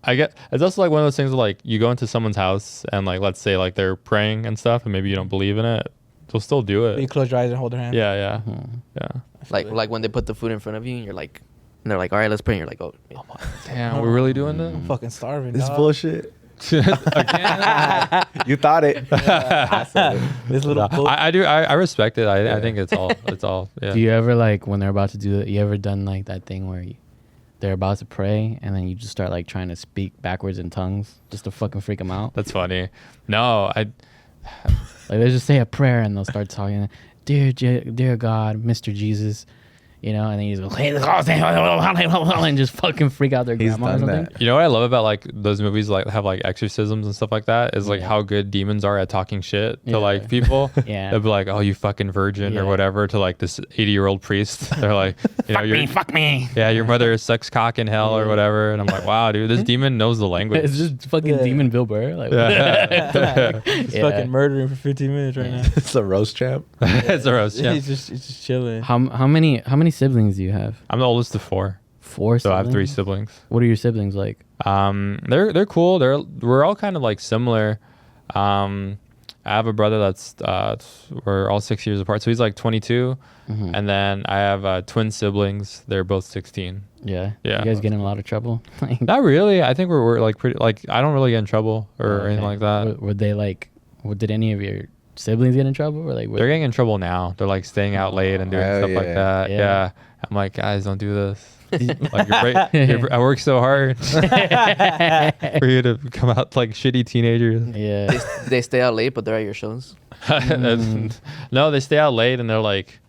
I get it's also like one of those things where, like, you go into someone's house and, like, let's say like they're praying and stuff, and maybe you don't believe in it, they'll still do it. You close your eyes and hold their hand. Yeah. Like when they put the food in front of you and you're like, and they're like, all right, let's pray. And you're like, oh, Damn, we're really doing that? I'm fucking starving. This dog. bullshit. Again. You thought it. I said it. This little bullshit. I do. I respect it. I think it's all. Yeah. Do you ever like when they're about to do it? You ever done like that thing where they're about to pray and then you just start like trying to speak backwards in tongues just to fucking freak them out? That's funny. No, Like they just say a prayer and they'll start talking, dear God, Mr. Jesus, you know, and then you just go and just fucking freak out their He's grandma or done something. that. You know what I love about like those movies, like have like exorcisms and stuff like that, is like how good demons are at talking shit to like people. Yeah. They'll be like, "Oh, you fucking virgin" or whatever to like this 80-year-old priest. They're like, you know, Fuck me. yeah, your mother sucks cock in hell or whatever. And I'm like, wow, dude, this demon knows the language. It's just fucking demon Bill Burr. Like, He's fucking murdering for 15 minutes right now. It's a roast champ. It's a roast. Yeah. He's just chilling. How many siblings do you have? I'm the oldest of 4, 4 so siblings? I have 3 siblings. What are your siblings like? They're cool. We're all kind of like similar. I have a brother that's we're all 6 years apart, so he's like 22, and then I have twin siblings. They're both 16. Yeah. Yeah. You guys get in a lot of trouble? Not really. I think we're like pretty. Like I don't really get in trouble or anything like that. Were they like? Did any of your siblings get in trouble? Or like? They're getting in trouble now. They're like staying out late and doing Hell stuff like yeah. that. Yeah. Yeah. I'm like, guys, don't do this. Like I work so hard for you to come out like shitty teenagers. Yeah. they stay out late, but they're at your shows. No, they stay out late and they'll like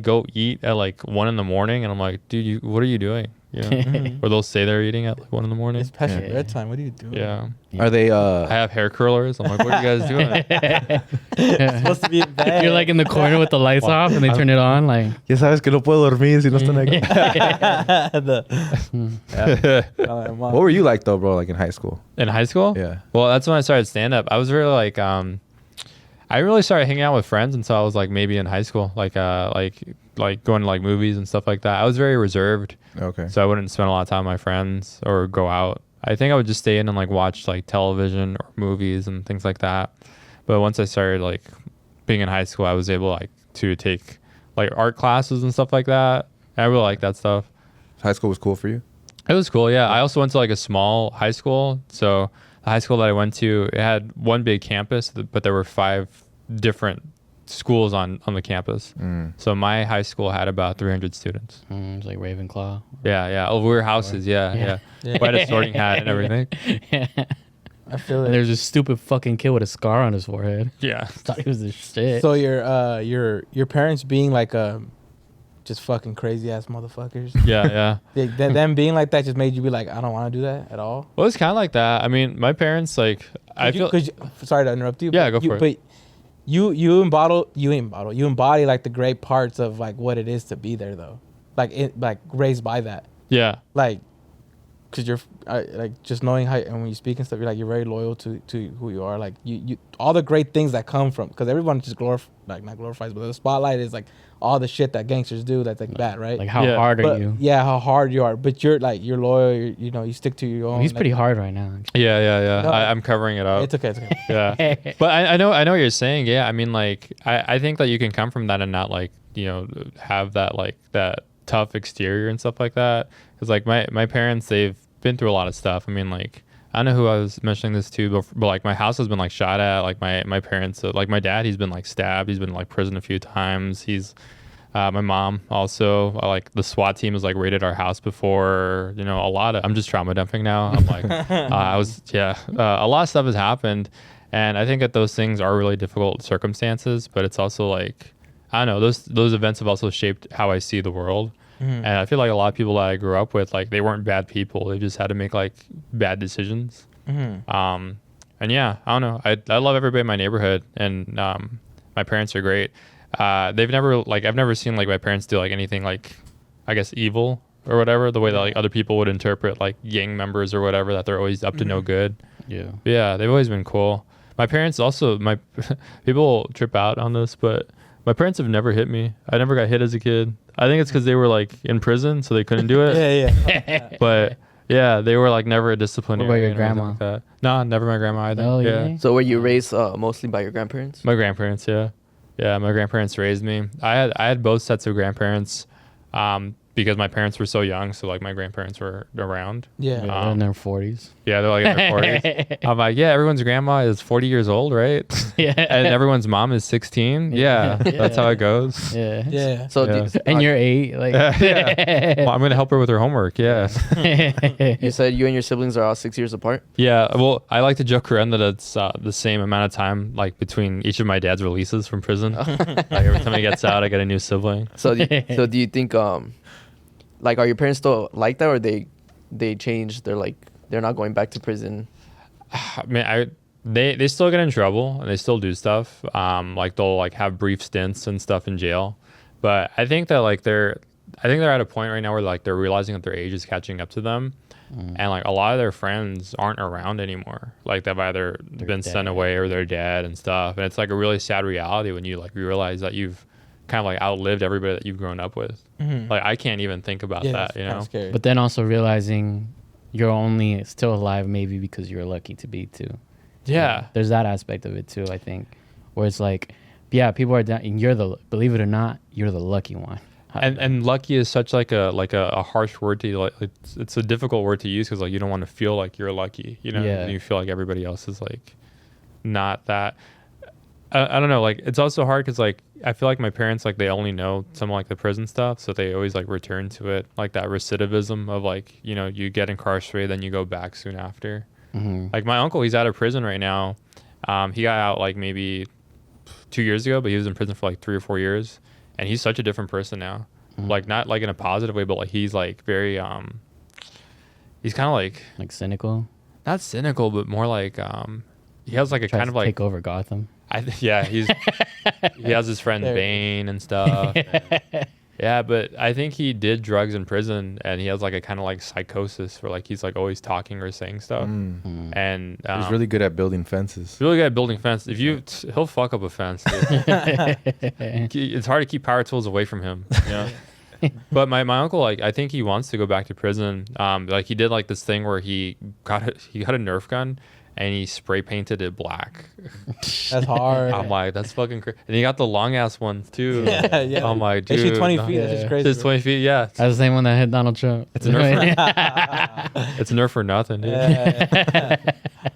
go eat at like 1 a.m, and I'm like, dude, what are you doing? You know? Or they'll say they're eating at like 1 a.m. It's past your Yeah. bedtime. What are you doing? Yeah. Are they I have hair curlers. I'm like, what are you guys doing? It's supposed to be in bed. You're like in the corner with the lights off and they turn it on. Like, Ya sabes que no puedo dormir si no están aquí. What were you like though, bro? Like in high school? In high school? Yeah. Well, that's when I started stand up. I was really like I really started hanging out with friends until I was like maybe in high school, like going to like movies and stuff like that. I was very reserved, Okay. so I wouldn't spend a lot of time with my friends or go out. I think I would just stay in and like watch like television or movies and things like that. But once I started like being in high school, I was able like to take like art classes and stuff like that. I really like that stuff. High school was cool for you? It was cool, yeah. I also went to like a small high school. So the high school that I went to, it had one big campus, but there were 5 different schools on the campus. So my high school had about 300 students. it's like Ravenclaw. Yeah. Oh, we were houses. Yeah. We had a sorting hat and everything. I feel And it. there's this stupid fucking kid with a scar on his forehead. Yeah. Thought he was the shit. So your parents being like just fucking crazy ass motherfuckers. Yeah. Them being like that just made you be like, I don't want to do that at all. Well, it's kind of like that. I mean, my parents like Sorry to interrupt you. Yeah, but go for it. But you embody like the great parts of like what it is to be there though, like raised by that, Yeah. like, cause you're like just knowing how and when you speak and stuff, you're very loyal to who you are, like you all the great things that come from, because everyone just not glorifies, but the spotlight is like all the shit that gangsters do that's like bad, right? Like how Yeah. hard are But, you? yeah, how hard you are, but you're loyal. You stick to your own. He's like, pretty hard right now. Yeah. No. I'm covering it up. It's okay. Yeah. But I know what you're saying. Yeah. I mean, like, I think that you can come from that and not like, have that like that tough exterior and stuff like that. Cause like my parents, they've been through a lot of stuff. I mean, like, I don't know who I was mentioning this to, but like my house has been like shot at. Like my parents, like my dad, he's been like stabbed. He's been like prison a few times. He's my mom also, like the SWAT team has like raided our house before. A lot of. I'm just trauma dumping now. I'm like, a lot of stuff has happened, and I think that those things are really difficult circumstances. But it's also like, I don't know, those events have also shaped how I see the world. And I feel like a lot of people that I grew up with, like they weren't bad people. They just had to make like bad decisions. And yeah, I don't know. I love everybody in my neighborhood, and my parents are great. I've never seen like my parents do like anything like, I guess, evil or whatever, the way that like other people would interpret like gang members or whatever, that they're always up to no good. Yeah. Yeah, they've always been cool. My parents also, people trip out on this, but My parents have never hit me. I never got hit as a kid. I think it's because they were like in prison, so they couldn't do it. Yeah. But yeah, they were like never a disciplinary. What about your grandma? Like that. No, never my grandma either. Oh, yeah. yeah. So were you raised mostly by your grandparents? My grandparents, yeah. Yeah, my grandparents raised me. I had both sets of grandparents because my parents were so young, so like my grandparents were around. Yeah, they're in their 40s. Yeah, they're like in their 40s. I'm like, yeah, everyone's grandma is 40 years old, right? Yeah. And everyone's mom is 16. Yeah, that's how it goes. Yeah. Yeah. So Yeah. And you're 8. Like, Yeah. Well, I'm going to help her with her homework, yeah. you said you and your siblings are all 6 years apart? Yeah, well, I like to joke around that it's the same amount of time like between each of my dad's releases from prison. Like every time he gets out, I get a new sibling. So do you think like are your parents still like that, or they changed? They're not going back to prison? I mean, they still get in trouble and they still do stuff. Like they'll like have brief stints and stuff in jail. But I think that like they're at a point right now where like they're realizing that their age is catching up to them. And like a lot of their friends aren't around anymore. Like they've either been sent away or they're dead and stuff. And it's like a really sad reality when you like realize that you've kind of like outlived everybody that you've grown up with. Like I can't even think about that, you know? Scary. but then also realizing you're only still alive maybe because you're lucky to be too. Yeah. There's that aspect of it too, I think, where it's like, yeah, people are down, and believe it or not, you're the lucky one. And lucky is such like a harsh word to like. It's a difficult word to use because like you don't want to feel like you're lucky, you know. Yeah. You feel like everybody else is like not that. I don't know. Like it's also hard because like I feel like my parents like they only know some like the prison stuff, so they always like return to it, like that recidivism of like, you know, you get incarcerated then you go back soon after. Like my uncle, he's out of prison right now. He got out like maybe 2 years ago, but he was in prison for like 3 or 4 years, and he's such a different person now. Like not like in a positive way, but like he's like very he's kind of like cynical. not cynical, but more like he has like a Tries kind of to like take over Gotham. yeah, he has his friend Bane and stuff. Yeah, but I think he did drugs in prison, and he has like a kind of like psychosis where like he's like always talking or saying stuff. And He's really good at building fences. really good at building fence. If you he'll fuck up a fence. It's hard to keep power tools away from him. Yeah. But my uncle, like I think he wants to go back to prison. Like he did like this thing where he got a Nerf gun and he spray painted it black. That's hard. I'm like, that's fucking crazy. And he got the long ass ones too. Yeah. I'm like, They dude, shoot 20 feet. That's just crazy. It's 20 feet. Yeah. That's the same one that hit Donald Trump. It's a Nerf. It's a Nerf for nothing, dude.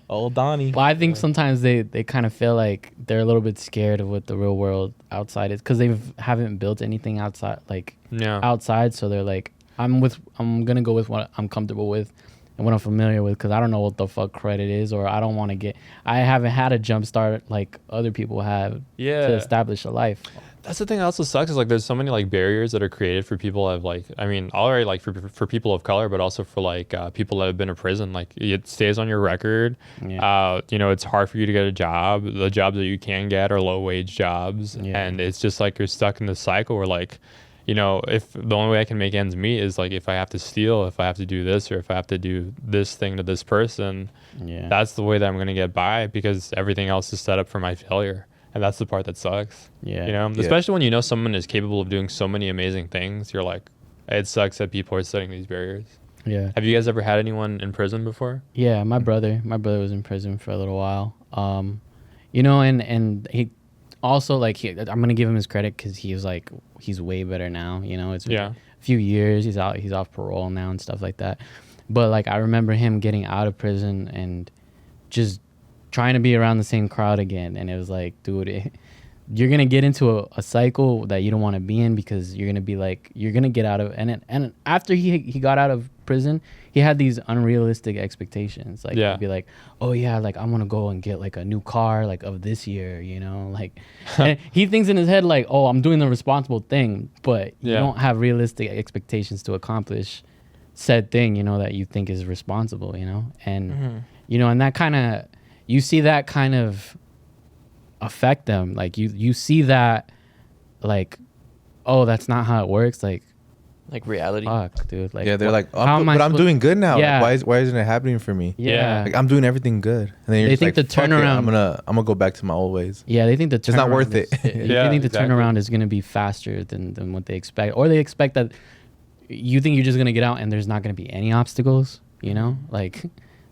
Old Donnie. Well, I think sometimes they kind of feel like they're a little bit scared of what the real world outside is because they haven't built anything outside, like outside. So they're like, I'm gonna go with what I'm comfortable with and what I'm familiar with because I don't know what the fuck credit is, or I don't want to I haven't had a jump start like other people have to establish a life. That's the thing that also sucks is like there's so many like barriers that are created for people that have like, I mean, already like for people of color, but also for like people that have been in prison. Like it stays on your record. You know, it's hard for you to get a job. The jobs that you can get are low wage jobs, and it's just like you're stuck in this cycle where like, you know, if the only way I can make ends meet is like if I have to steal, if I have to do this, or if I have to do this thing to this person, that's the way that I'm gonna get by because everything else is set up for my failure. And that's the part that sucks. You know, especially when you know someone is capable of doing so many amazing things. You're like, it sucks that people are setting these barriers. Yeah. Have you guys ever had anyone in prison before? Yeah, my brother was in prison for a little while. You know, and he also like I'm gonna give him his credit because he's way better now. You know, it's been a few years. He's off parole now and stuff like that. But like I remember him getting out of prison and just trying to be around the same crowd again, and it was like, dude, you're gonna get into a cycle that you don't want to be in because you're gonna get out of and after he got out of prison, he had these unrealistic expectations. Like he'd be like, oh yeah, like I'm gonna go and get like a new car like of this year, you know, like and he thinks in his head like, oh, I'm doing the responsible thing, but you don't have realistic expectations to accomplish said thing, you know, that you think is responsible, you know, and you know, and that kind of you see that kind of affect them. Like you see that like, oh, that's not how it works. Like Like reality. Fuck, dude. Like, Yeah, they're like, how am I I'm supposed- doing good now. Yeah. Like, why isn't it happening for me? Yeah. Like, I'm doing everything good. And then you're They just think like, the fuck it, turnaround- I'm gonna go back to my old ways. Yeah, they think the turnaround It's not worth it. Yeah, they think the exactly. turnaround is gonna be faster than what they expect, or they expect that you think you're just gonna get out and there's not gonna be any obstacles. You know, like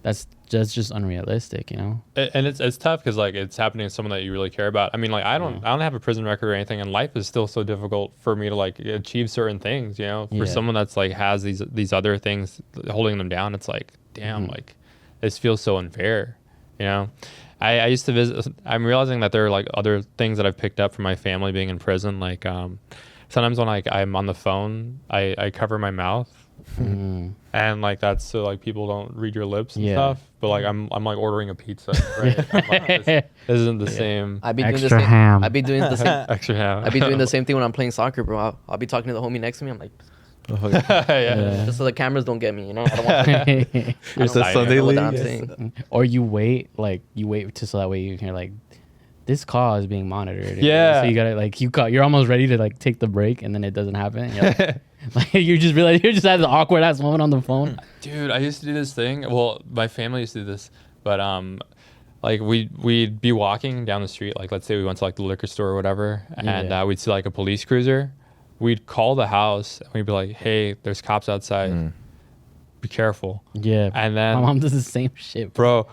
that's just unrealistic. You know. And it's tough because like it's happening to someone that you really care about. I mean, like I don't have a prison record or anything, and life is still so difficult for me to like achieve certain things. You know, for Yeah. someone that's like has these other things holding them down, it's like damn, like this feels so unfair. You know, I used to visit. I'm realizing that there are like other things that I've picked up from my family being in prison. Like sometimes when like I'm on the phone, I cover my mouth. And like that's so like people don't read your lips and stuff. But like I'm like ordering a pizza. Right? I'm like, this isn't the same. I'd be doing the Extra same. ham. I'd be doing the same. Extra ham. I'd be doing the same thing when I'm playing soccer, bro. I'll be talking to the homie next to me. I'm like, Yeah. just so the cameras don't get me. You know, I don't want. I It's don't a Sunday know what league. I'm saying. Or you wait to so that way you can like, this call is being monitored. Yeah. So you gotta like you're almost ready to like take the break and then it doesn't happen. And you're like, you just realize you're just at the awkward ass moment on the phone. Dude, I used to do this thing. Well, my family used to do this, but like we'd be walking down the street. Like let's say we went to like the liquor store or whatever, and we'd see like a police cruiser. We'd call the house and we'd be like, "Hey, there's cops outside. Be careful." Yeah. And then my mom does the same shit. bro,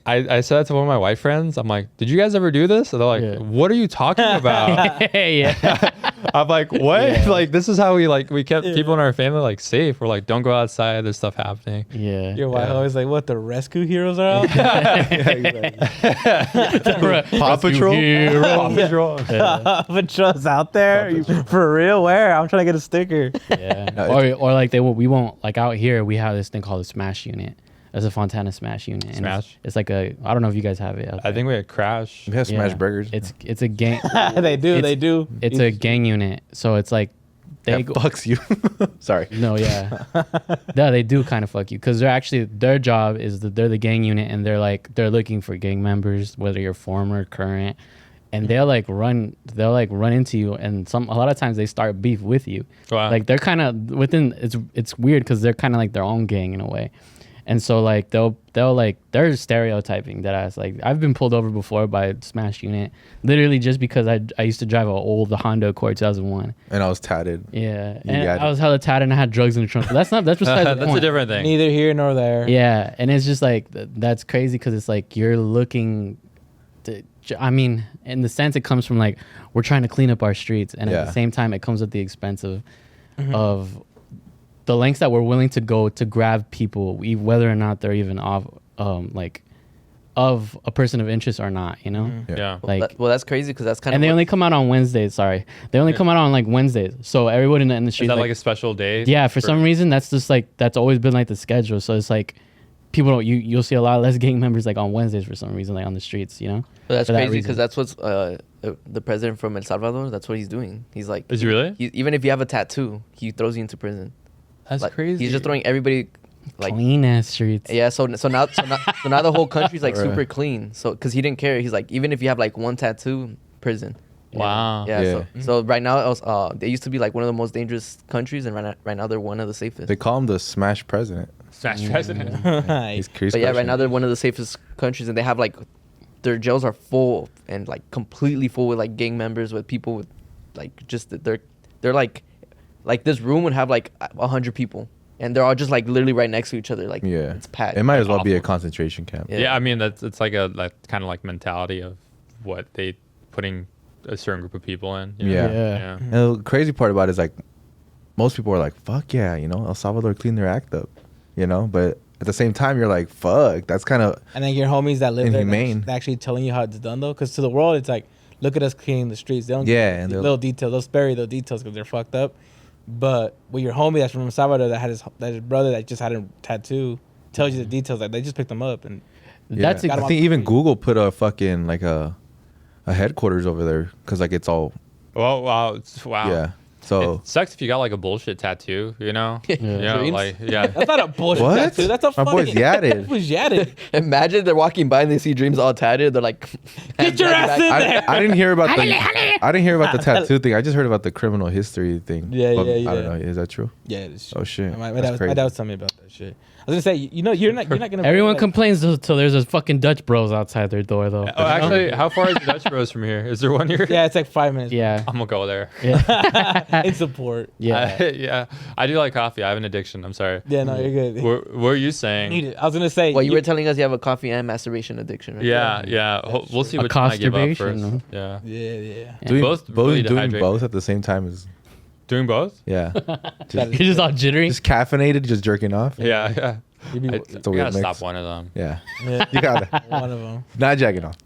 I said that to one of my white friends. I'm like, "Did you guys ever do this?" And they're like, Yeah. "What are you talking about?" Yeah. I'm like, what? Yeah. Like, this is how we kept people in our family like safe. We're like, don't go outside. There's stuff happening. Yeah. Your wife Yeah. always like, what, the rescue heroes are out? Paw Patrol. Paw Patrol. Patrol's out there? For real? Where? I'm trying to get a sticker. Yeah. No, or like we won't like out here we have this thing called a smash unit. There's a Fontana smash unit. And Smash? It's like I don't know if you guys have it. Out I there. think we had Crash. We have smash Yeah. burgers. It's a gang. They do. It's a gang unit. So it's like they that fucks you. Sorry. No, yeah. No, they do kind of fuck you because they're actually their job is that they're the gang unit and they're looking for gang members, whether you're former, current, and they'll run into you and a lot of times they start beef with you. Wow. Like they're kind of it's weird because they're kind of like their own gang in a way. And so like they'll like they're stereotyping that ass. Like I've been pulled over before by a smash unit, literally just because I used to drive an old Honda Accord 2001. And I was tatted. Yeah, You and got I was hella tatted and I had drugs in the trunk. But that's besides the That's point. a different thing. Neither here nor there. Yeah, and it's just like that's crazy because it's like you're looking. I mean, in the sense, it comes from like we're trying to clean up our streets, and at the same time, it comes at the expense of the lengths that we're willing to go to grab people, whether or not they're even of a person of interest or not. You know, Yeah. like. Well, that's crazy because that's kind And of. they only come out on Wednesdays. Sorry, they only come out on like Wednesdays. So everyone in the Is street, that like a special day? yeah, for some reason that's just like that's always been like the schedule. So it's like people don't you'll see a lot less gang members like on Wednesdays for some reason, like on the streets, you know. But that's for that crazy reason. because that's what's the president from El Salvador. That's what he's doing. He's like, Is he really? even if you have a tattoo, he throws you into prison. That's Like, crazy. He's just throwing everybody. Like Clean ass streets. yeah, so now the whole country's like Right. super clean. So because he didn't care, he's like even if you have like one tattoo, prison. Wow. Yeah. Yeah. So right now, they used to be like one of the most dangerous countries, and right now they're one of the safest. They call him the smash president. Smash president. He's Chris. But yeah, right now they're one of the safest countries, and they have like their jails are full and like completely full with like gang members, with people with like just they're like this room would have like 100 people, and they're all just like literally right next to each other. Like Yeah. it's packed. It might as well be a Awful. concentration camp. Yeah. Yeah, I mean it's like a kind of like mentality of what they putting a certain group of people in. you know? Yeah. Yeah. And the crazy part about it is like most people are like, fuck yeah, you know, El Salvador cleaned their act up, you know, but at the same time you're like, fuck, that's kind of And then your homies that live Inhumane. there, they're actually telling you how it's done though, because to the world it's like, look at us cleaning the streets. They don't Yeah, give and you they'll- little details. They'll spare you those details because they're fucked up. But with your homie that's from El Salvador that had his brother that just had a tattoo tells you the details. Like they just picked them up and That's I think even Google put a fucking like a headquarters over there because like it's all Wow. yeah. So It sucks if you got like a bullshit tattoo, you know? Dreams? Like, yeah. That's not a bullshit What? tattoo. That's a My boy's fucking. yadded. That was yadded. Imagine they're walking by and they see Dreams all tatted. They're like, Get your ass in there. I didn't hear about the tattoo thing. I just heard about the criminal history thing. Yeah, But yeah. I don't know. Is that true? Yeah, it is. Oh shit. My That's dad was telling me about that shit. I was gonna say, you know, you're not gonna. Everyone like, complains until there's a fucking Dutch bros outside their door, though. Oh, actually, how far is Dutch Bros from here? Is there one here? Yeah, it's like 5 minutes. Yeah. I'm gonna go there. Yeah. In support. Yeah. Yeah. I do like coffee. I have an addiction. I'm sorry. Yeah, no, you're good. What were you Need saying? it. I was gonna say. well, you were telling us you have a coffee and masturbation addiction, right? Yeah. We'll see which one I give up first. Acosturbation, Yeah. Yeah. Doing Both really doing dehydrate both me. at the same time is Doing both? yeah. That You're just all jittery. Just caffeinated, just jerking off. Yeah. You be, I, It's a you weird gotta mix. stop one of them. Yeah. yeah, You gotta one of them. not jacking off.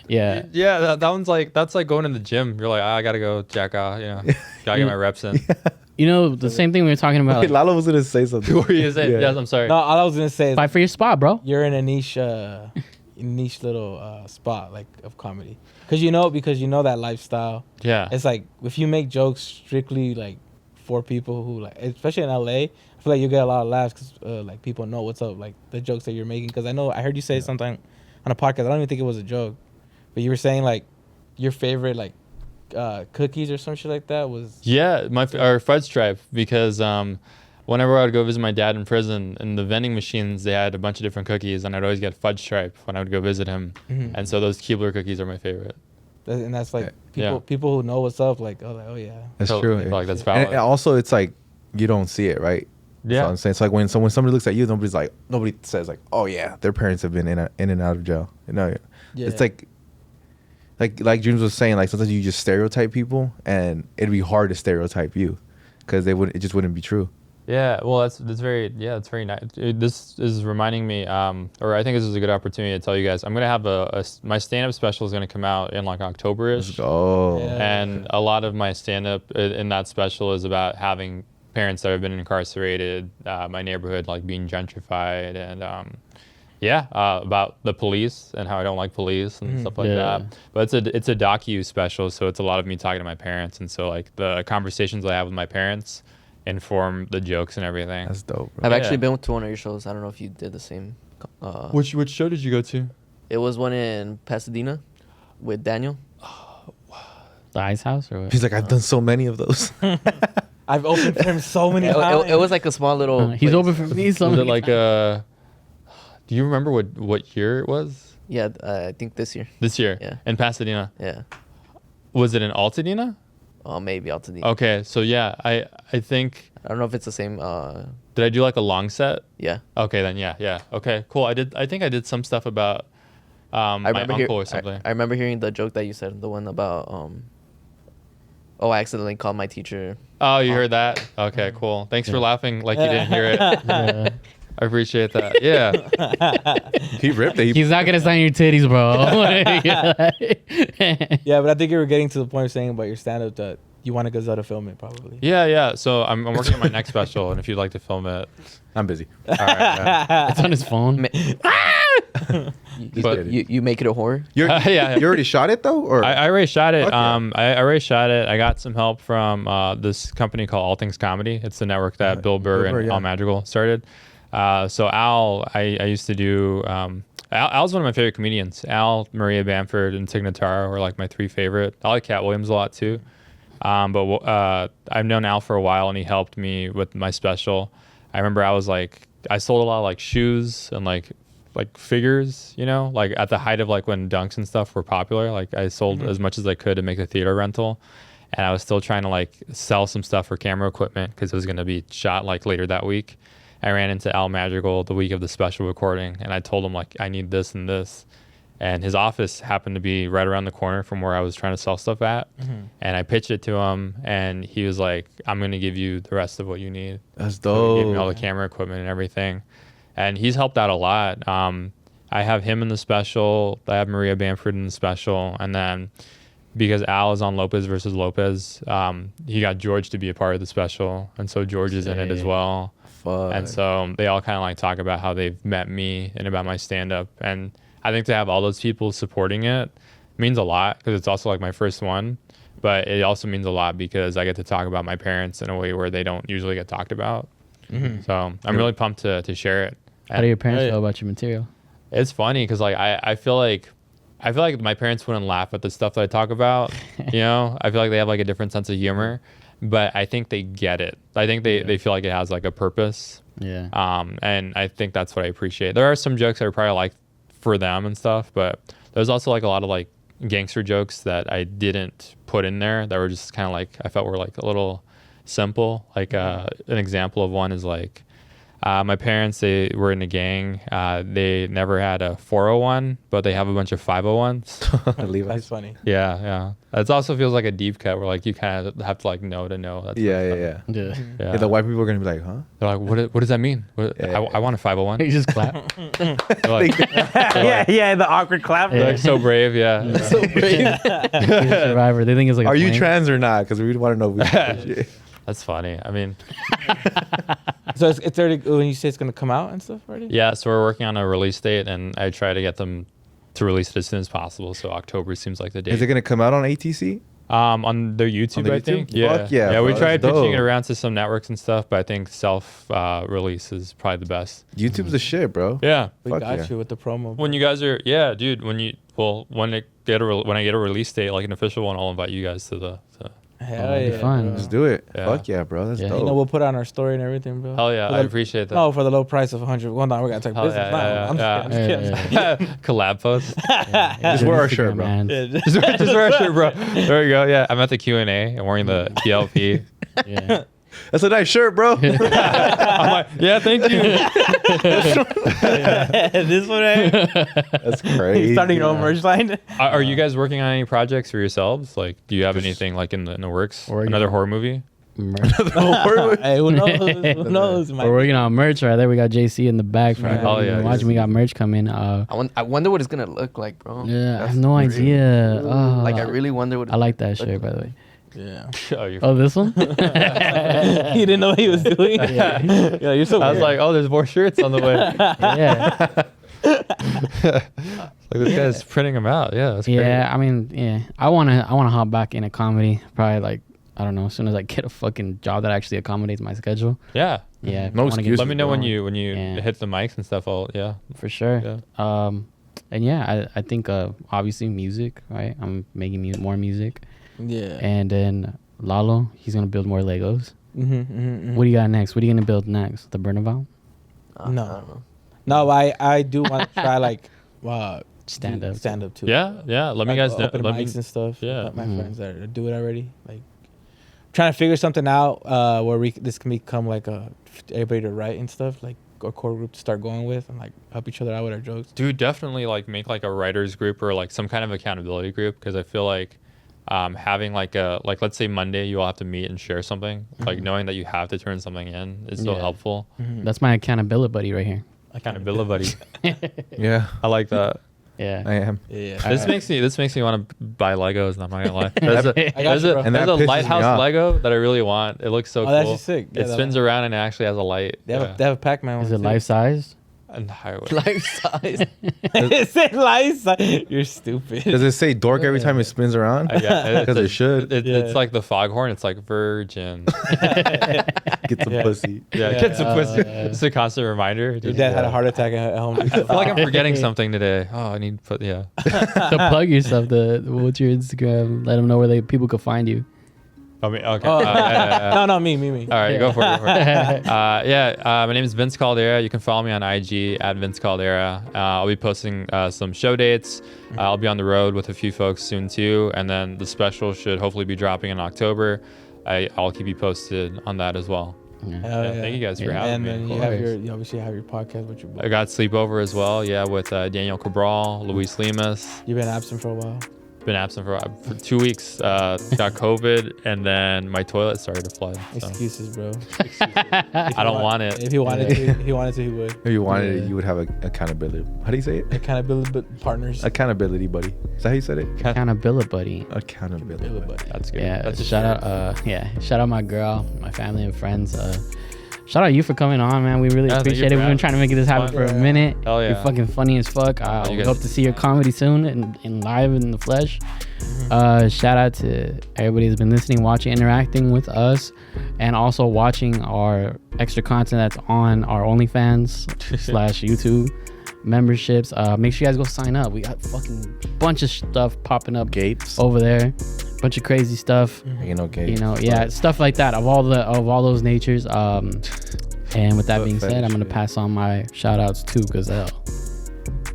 Yeah. Yeah, that one's like that's like going to the gym. You're like, I gotta go jack off. You know, gotta get my reps in. You know, the same thing we were talking about. Wait, Like, Lalo was gonna say something. What were you saying? Yeah. Yes, I'm sorry. No, all I was gonna say is fight for your spot, bro. you're in a niche little spot like of comedy, because you know that lifestyle. Yeah. It's like if you make jokes strictly like for people who like, especially in LA, I feel like you get a lot of laughs because like people know what's up, like the jokes that you're making. Because I heard you say something on a podcast. I don't even think it was a joke, but you were saying like your favorite like cookies or some shit like that was. Yeah, our fudge stripe, because whenever I would go visit my dad in prison, in the vending machines they had a bunch of different cookies, and I'd always get fudge stripe when I would go visit him. Mhm. And so those Keebler cookies are my favorite. And that's like Yeah. people who know what's up, like oh yeah. That's So, true. I feel like that's And valid. also, it's like you don't see it, right? Yeah. So I'm saying it's like when somebody looks at you, nobody says like, oh yeah, their parents have been in and out of jail. You know, Yeah. it's like James was saying, like sometimes you just stereotype people, and it'd be hard to stereotype you because it just wouldn't be true. Yeah, well, that's very nice. This is reminding me, or I think this is a good opportunity to tell you guys. I'm gonna have my stand-up special is gonna come out in like October-ish, Oh, Yeah. and a lot of my stand-up in that special is about having parents that have been incarcerated, my neighborhood like being gentrified, and about the police and how I don't like police and stuff like Yeah. that. But it's a docu special, so it's a lot of me talking to my parents, and so like the conversations I have with my parents inform the jokes and everything. that's dope, bro. I've Yeah. actually been to one of your shows. I don't know if you did the same. Which show did you go to? It was one in Pasadena with Daniel. The Ice House or what? He's like, I've done so many of those. I've opened for him so many It, times. it was like a small little. He's place. open for me. So Was it many like times. do you remember what year it was? Yeah, I think this year. This year. Yeah. In Pasadena. Yeah. Was it in Altadena? Oh, maybe Altadena. Okay, so yeah, I think I don't know if it's the same. did I do like a long set? Yeah. Okay, then yeah. Okay, cool. I think I did some stuff about I my remember uncle or something. I remember hearing the joke that you said, the one about oh, I accidentally called my teacher. Oh, you heard that? Okay, cool. Thanks for laughing like you didn't hear it. Yeah. I appreciate that. Yeah. He ripped it. He's not gonna sign your titties, bro. Yeah, but I think you were getting to the point of saying about your stand-up that you want to go to film it probably. Yeah. So I'm working on my next special, and if you'd like to film it, I'm busy. all right. Yeah. It's on his phone. But- You make it a horror. Yeah. You already shot it though, or I already shot it. Fuck yeah. I already shot it. I got some help from this company called All Things Comedy. It's the network that Bill Burr Bill Burr, and yeah. Al Madrigal started. So Al, I used to do. Al's one of my favorite comedians. Al, Maria Bamford, and Tig Notaro are like my three favorite. I like Cat Williams a lot too. But I've known Al for a while, and he helped me with my special. I remember I sold a lot of like shoes and like figures, you know, like at the height of like when Dunks and stuff were popular. Like I sold as much as I could to make a theater rental, and I was still trying to like sell some stuff for camera equipment because it was going to be shot like later that week. I ran into Al Madrigal the week of the special recording, and I told him like I need this and this, and his office happened to be right around the corner from where I was trying to sell stuff at. And I pitched it to him, and he was like, I'm going to give you the rest of what you need. that's So he gave me dope. all the camera equipment and everything, and he's helped out a lot. I have him in the special. I have Maria Bamford in the special, and then because Al is on Lopez versus Lopez, he got George to be a part of the special, and so George is in it as Sick. well. Fuck. And so they all kind of like talk about how they've met me and about my stand-up, and I think to have all those people supporting it means a lot because it's also like my first one. but it also means a lot because I get to talk about my parents in a way where they don't usually get talked about. So I'm really pumped to share it. How do your parents feel about your material? It's funny because like I feel like my parents wouldn't laugh at the stuff that I talk about. You know, I feel like they have like a different sense of humor, but I think they get it. I think they feel like it has like a purpose. Yeah. And I think that's what I appreciate. There are some jokes that are probably like for them and stuff, but there's also like a lot of like gangster jokes that I didn't put in there that were just kind of like I felt were like a little simple. Like an example of one is like my parents, they were in a gang. They never had a 401, but they have a bunch of 501s. That's funny. Yeah. It also feels like a deep cut where like you kind of have to like know to know. That's Yeah. The white people are gonna be like, huh? They're like, what does that mean? I want a 501. You just clap. Like, yeah, the awkward clap. they're like so brave, yeah. So brave. He's a survivor. They think it's like. Are a you prank. trans or not? Because we want to know. That's funny. I mean, So it's already when you say it's gonna come out and stuff already. yeah. So we're working on a release date, and I try to get them to release it as soon as possible. So October seems like the date. Is it gonna come out on ATC? On their YouTube, their I think. YouTube? Yeah, Fuck yeah, yeah. We bro, tried that's pitching it dope. around to some networks and stuff, but I think self release is probably the best. YouTube's the shit, bro. Yeah. We Fuck got yeah. you with the promo. When you guys are, dude. When I get a release date, like an official one, I'll invite you guys to the. Hell That'd be yeah, fun. bro. Let's do it. Yeah. Fuck yeah, bro. That's Yeah. dope. You know, we'll put it on our story and everything, bro. Hell yeah, For I the- appreciate that. No, for the low price of 100. Well, no, we gotta talk Hell business. yeah, No, I'm yeah, just kidding. Collab post. Just wear our shirt, bro. Man. just wear a shirt, bro. There you go. Yeah, I'm at the Q&A. I'm wearing the PLP. Yeah. That's a nice shirt, bro. I'm like, yeah, thank you. This one, right? That's crazy. Starting your own merch line. Are you guys working on any projects for yourselves? Like, do you have anything like in the works? Working Another on- horror movie? Hey, who knows? Who knows? We're working on merch right there. We got JC in the back. For Oh, yeah, watching. We got merch coming. I wonder what it's gonna look like, bro. Yeah, I That's have no crazy. idea. Oh, Like I really wonder what. I like that shirt, by the way. Yeah. Oh, Oh, this one? He didn't know what he was doing. Yeah, you're so. I was like, oh, there's more shirts on the way. Yeah. Like this guy's printing them out. Yeah, that's great. Yeah, I mean, yeah. I wanna hop back in a comedy. Probably like, I don't know, as soon as I get a fucking job that actually accommodates my schedule. Yeah. Yeah. No I wanna get excuses, Let me know when going. you Yeah. hit the mics and stuff. Yeah. For sure. Yeah. And yeah, I think obviously music, right? I'm making more music. Yeah. And then Lalo, he's gonna build more Legos. Mm-hmm. What do you got next? What are you gonna build next? The Burnabout? No. I don't know. No, I do want to try like Stand up. stand up too. Yeah. Let me Like, guys know. open Let me, mics and stuff. Yeah. Let my Mhm. friends that do it already. Like trying to figure something out where this can become like everybody to write and stuff, like a core group to start going with and like help each other out with our jokes. dude, definitely like make like a writers group or like some kind of accountability group because I feel like having like let's say Monday you all have to meet and share something, like knowing that you have to turn something in is so Yeah. helpful. That's my accountability buddy right here. Accountability. Yeah, I like that. Yeah. I am. Yeah. This makes me want to buy Legos. And I'm not gonna lie. There's a, I got you, bro. And that there's a pisses me lighthouse off. Lego that I really want. It looks so Oh, cool. that's just sick. Yeah, It that spins one. around and it actually has a light. They have a Pac-Man. Is one it too. life size? And highway. Life size. It said life size. You're stupid. Does it say dork every time it spins around? Because it should. It's like the foghorn. It's like virgin. Get some Yeah. pussy. Yeah, Yeah. get some pussy. It's a constant reminder. Your Just- dad had a heart attack at home. I feel like I'm forgetting something today. Oh, I need to put To plug yourself, what's your Instagram? Let them know where people could find you. I mean, okay. Oh, yeah. no, me. All right, go for it. My name is Vince Caldera. You can follow me on IG at Vince Caldera. I'll be posting some show dates. I'll be on the road with a few folks soon too, and then the special should hopefully be dropping in October. I'll keep you posted on that as well. Hell Thank you guys for And having then me. you obviously have your podcast with your boy. I got Sleepover as well. Yeah, with Daniel Cabral, Luis Limas. You've been absent for a while. Been absent for 2 weeks. Got COVID, and then my toilet started to flood. So. Excuses, bro. I don't want it. If he wanted to, he would. If you wanted it, you would have accountability. How do you say it? Accountability partners. Accountability buddy. Is that how you said it? Accountability buddy. Accountability buddy. That's good. Yeah. That's a Shout out my girl, my family and friends. shout out you for coming on, man. We really appreciate it. We've been trying to make this happen for a minute. Hell yeah. You're fucking funny as fuck. We hope to see your comedy soon in live in the flesh. Shout out to everybody who's been listening, watching, interacting with us, and also watching our extra content that's on our OnlyFans / YouTube memberships. Make sure you guys go sign up. We got fucking bunch of stuff popping up Gapes over there. Bunch of crazy stuff. Ain't no gapes. You know, yeah, stuff like that of all those natures. And with that being said, I'm gonna pass on my shout outs to Gazelle.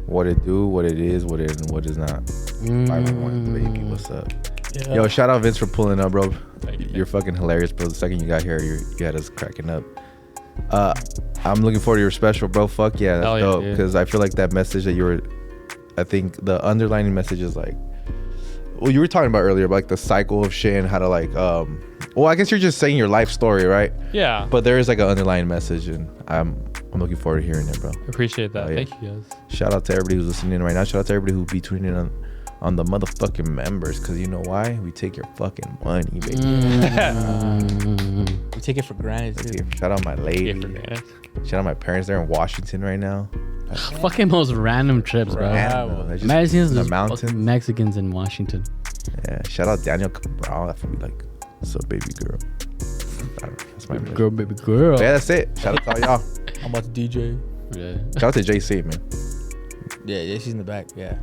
What it do, what it is, what it is not. 501 baby, what's up? Yeah. Yo, shout out Vince for pulling up, bro. You're fucking hilarious, bro. The second you got here, you had us cracking up. I'm looking forward to your special, bro. Fuck yeah, that's dope. Because I feel like that message that you were, I think the underlining message is like, well, you were talking about earlier, about like the cycle of shit and how to like, well, I guess you're just saying your life story, right? Yeah. But there is like an underlying message, and I'm looking forward to hearing it, bro. Appreciate that. Yeah. Thank you guys. Shout out to everybody who's listening right now. Shout out to everybody who be tuning in on the motherfucking members, because you know why? We take your fucking money, baby. We take it for granted, too. Shout out my lady. Shout out my parents. They're in Washington right now. Fucking most random trips, bro. Imagine the mountains. Mexicans in Washington. Yeah. Shout out Daniel Cabral. That would be like, what's up, baby girl? That's my baby girl. Yeah, that's it. Shout out to all y'all. I'm about to DJ. Yeah. Shout out to JC, man. Yeah, she's in the back. Yeah.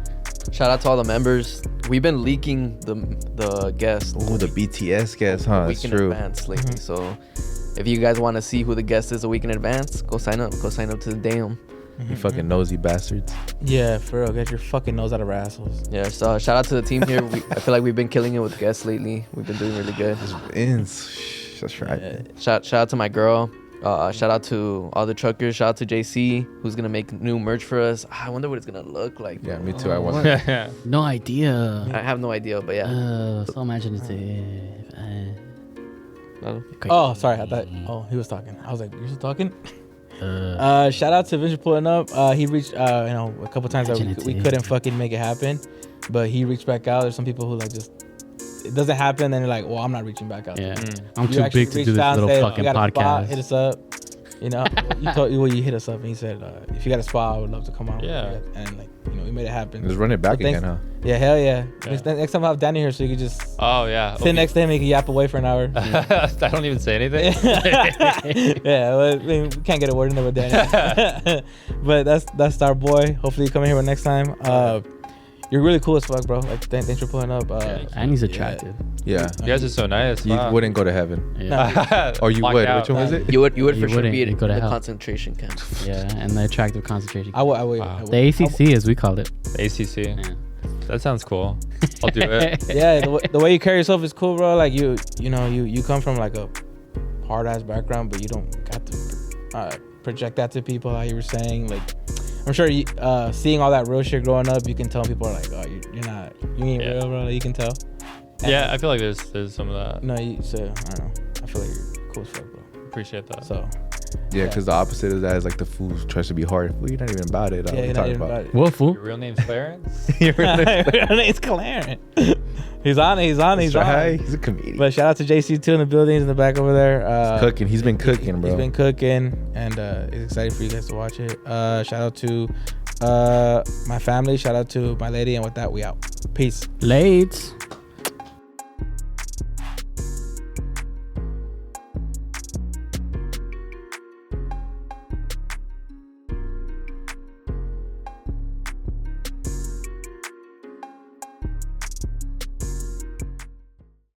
Shout out to all the members. We've been leaking the guests. Oh, the BTS guests, huh? That's true. In advance lately. So if you guys want to see who the guest is a week in advance, go sign up. Go sign up to the damn. You fucking nosy bastards. Yeah, for real. Get your fucking nose out of our assholes. Yeah, so shout out to the team here. I feel like we've been killing it with guests lately. We've been doing really good. That's right. Yeah. Shout out to my girl. Shout out to all the truckers. Shout out to JC, who's gonna make new merch for us. I wonder what it's gonna look like. Yeah, me too. I want. No idea. I have no idea, but yeah. So imaginative. Oh, sorry. I thought. Oh, he was talking. I was like, you're still talking? Shout out to Vince for pulling up. He reached, a couple times that we couldn't fucking make it happen, but he reached back out. There's some people who like just it doesn't happen, and they're like, well, I'm not reaching back out. Yeah, I'm too big to do this little fucking podcast. Spot, hit us up. You know, you hit us up, and he said, if you got a spot, I would love to come out. Yeah, and like we made it happen. Let's run it back again, huh? Yeah, hell yeah. Next time I'll have Danny here, so you could just sit next to him and he can yap away for an hour. I don't even say anything. Yeah, well, we can't get a word in there with Danny. But that's our boy. Hopefully you come in here next time. You're really cool as fuck, bro. Like, thanks for pulling up. And he's attractive. Yeah. You guys are so nice. You wouldn't go to heaven. Yeah. Or you would. Which one was it? You would for sure be in go to the hell. concentration camp. Yeah, and the attractive concentration camp. I would. The ACC, as we called it. ACC. Yeah. That sounds cool. I'll do it. Yeah, the way you carry yourself is cool, bro. Like you come from like a hard ass background, but you don't got to project that to people. How you were saying, like, I'm sure seeing all that real shit growing up, you can tell people are like, oh, you ain't real, bro. You can tell. And I feel like there's some of that. No, so I don't know. I feel like you're cool as fuck, bro. Appreciate that. So. Yeah, because the opposite of that is like the fool who tries to be hard. Well, you're not even about it. Yeah, you're not even about it. What fool? Your real name's Clarence? Your real name's Clarence. He's on it. He's on. He's a comedian. But shout out to JC too in the building. He's in the back over there. He's cooking. He's been cooking, bro. He's been cooking, and he's excited for you guys to watch it. Shout out to my family. Shout out to my lady, and with that, we out. Peace. Late.